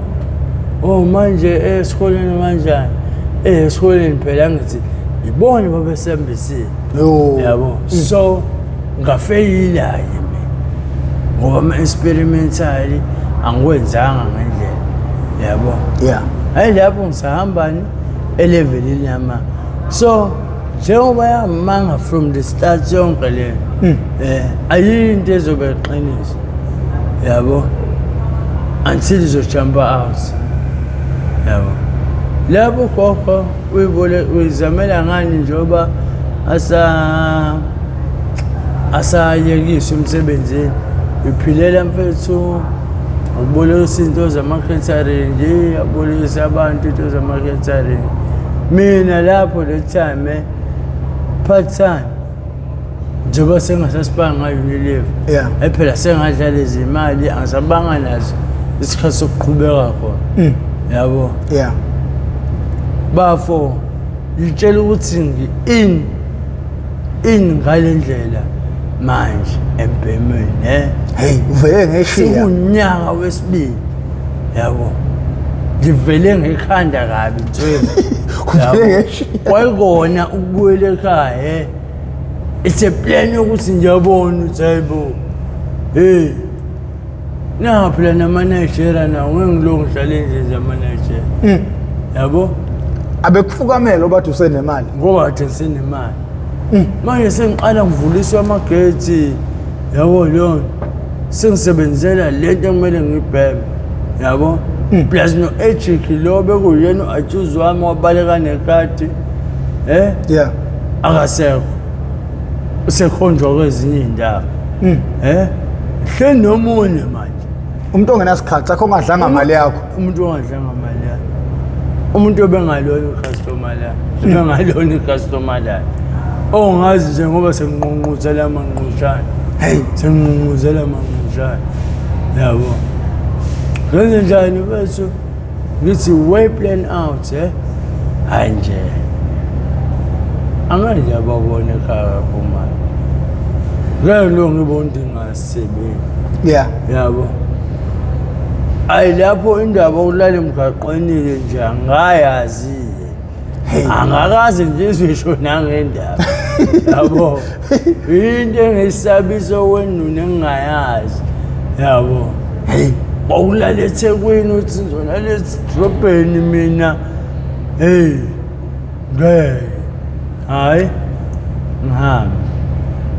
manje esikoleni kanjani esikoleni phela ngithi ibona babesembisile yabo so ngafeyila yimi ngoba ama-experimental angikwenzanga ngendlela yabo hayi lapho ngisahambani elevelini yama so njengoba yamanga from the start yonke le ayinto ezobe iqiniso yabo until izojumpa out yabo lapho khokho uyizamela ngani njengoba asayekiswa emsebenzini uphilela mfethu ubolekisa into zama-catering abolekisa abantu into zama-catering mina lapho le time part time njengoba sengasasibanga nga-Unilever phela sengadlala izimali angisabanga nazo isikhathi sokuqhubeka khona yabo bafo ngitshela ukuthi in ngale ndlela manje empemeni uvele ngeshiya sekunyaka wesibili yabo ngivele ngekhanda kabi uvele kwayikona ukubuyela ekhaya it's a plan yokuthi ngiyabona ukuthi hayibo naphela nama-Nigeria nawo ngengiloko ngihlale endlini zama-Nigeria yabo abekufukamela obathi usenemali ngoba kade ngisenemali manje sengiqala ngivuliswa amagethi yabo leyo sengisebenzela lento ekumele ngiyibheme yabo plus no-Ejik lo bekuyena u-ajuzi wami wabaleka nekati akasekho usekhonjwa kwezinye iy'ndawo hle nomunye manje umuntu ongenasikhathi sakho ongadlanga mali yakho umuntu ongadlanga mali yakho umuntu obengalona i-customer lakhe bengalona i-customer lakhe ongazi nje ngoba senginqunquzela amanqushane senginqunquzela amanqushane yabo ngenze njani bese ngithi way plan out hayi nje anganje ababone ekhaya kumali ngelo ngibona ukuthi ngasisebenzi yabo ayi lapho indaba okulala emgaqweni nje angayazi angakaze nje izisho nangendaba yabo into engisabiso wenuna engingayazi yabo kwakulala eThekwini uthi ngizona lesi drobheni mina hayi ngihambe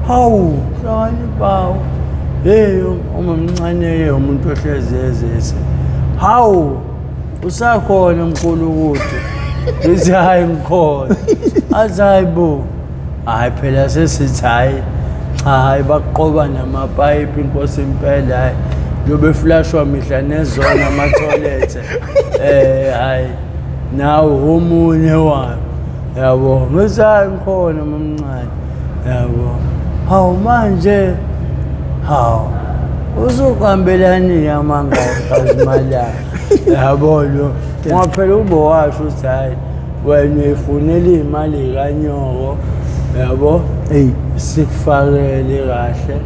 hawu hlani bawo uma mncane umuntu ohlezi ezese hawu usakhona mkhulu ukuthi ngithi hayi ngikhona athi hayi bo hayi phela sesithi hayi baqoba namapayipi inkosi impela hayi njobe flashwa mihla nezona ama-toilet hayi nawo omunye wami yabo ngithi hayi ngikhona mamncane yabo hawu manje hawu uzokuhambelani amangazimali yabo lo ngaphela ube washo ukuthi hayi wena uyifunela iy'mali kanyoko yabo sikufakele kahle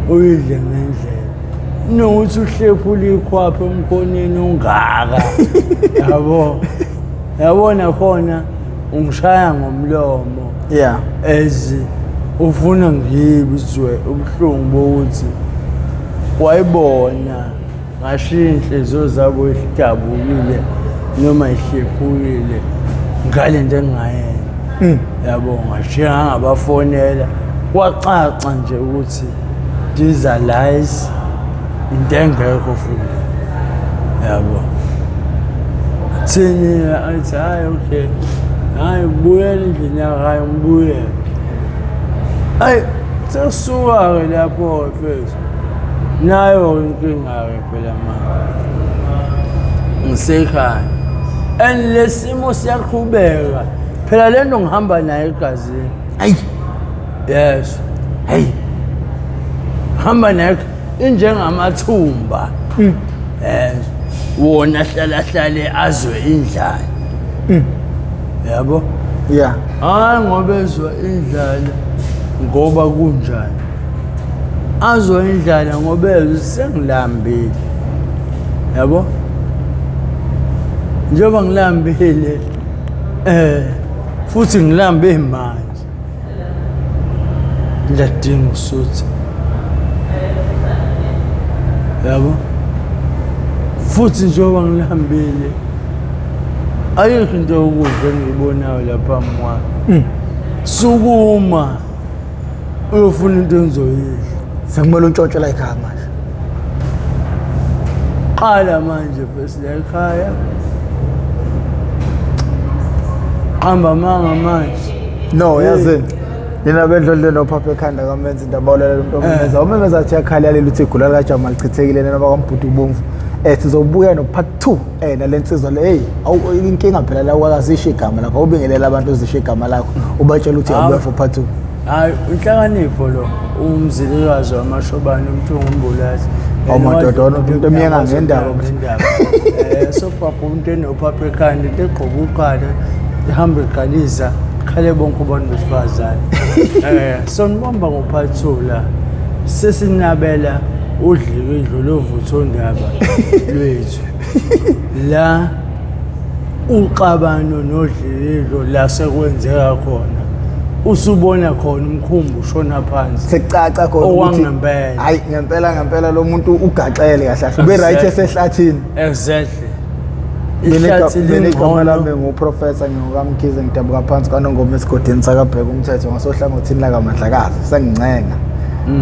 uyidle ngendlela nokuthi uhlephule ikhwaphe emkhoneni ungaka yabona khona ungishaya ngomlomo ufuna ngibizwe ubuhlungu bokuthi wayibona ngashiya inhliziyo zabo ihdabukile noma ihlephukile ngale nto engingayenza yabo ngashiya ngangabafonela kwacaca nje ukuthi these are lies into engekho futhi yabo thini athi hayi okay hayi buyela endlini yakho hayi ngibuyela hayi sekusuka-ke lapho mfethu nayo inkinga-ke phela manje ngisekhaya and le simo siyaqhubeka phela lento ngihamba naye egazini. Hayi. Yes. Hey. Hamba naye injengamathumba. Wona hlala azwe indlala. Yabo? Yeah. Hayi ngoba ezwa indlala ngoba kunjani. Azwa indlala ngoba ezwe sengilambile. Yabo? Njengoba ngilambile futhi ngilambe manje. Ngiyadinga usuthi. Yabo? Futhi njengoba ngilambile ayikho into yokudla engiyibonayo lapha mwa. Sukuma uyofuna into engizoyidla. Sekumele untshontshe la ekhaya manje. Qala manje bese la ekhaya. Hamba manje. No, yazini. Nina bendlodle nophapha ekhanda kamenza into abawulela umuntu omenza. Umemeza athi yakhalyalela uthi igula lika Jamal chithekile nena bakwambhuti ubomvu. Sizobuya no part 2 nalensizwa le hey inkinga phela la wakazisho igama lakho ubingelela abantu ozisho igama lakho ubatshela ukuthi abuya for part 2. Hayi inhlakanipho lo umzilikazi wamashobani umthungumbulazi. Awumadodona umuntu emiyenga ngendaba. So papa umuntu enophapha ekhanda into egqoka uqala ihamba iqaliza khale bonke abantu besifazane. So nibamba ngo-part 2 la sesinabela udliwe idlule uvuthondaba lwethu la uqabano nodlilo la sekwenzeka khona usubona khona umkhumbi ushona phansi sekucaca khona ukuthi hayi ngempela lo muntu ugaxele kahle ube right esehlathini. Exactly. Igama lami nguprofessor ngiyokamkhize ngidabuka phansi kanongoma esigodini sakabheka umthetho ngasohlangothini la kaMandlakazi sengincenga.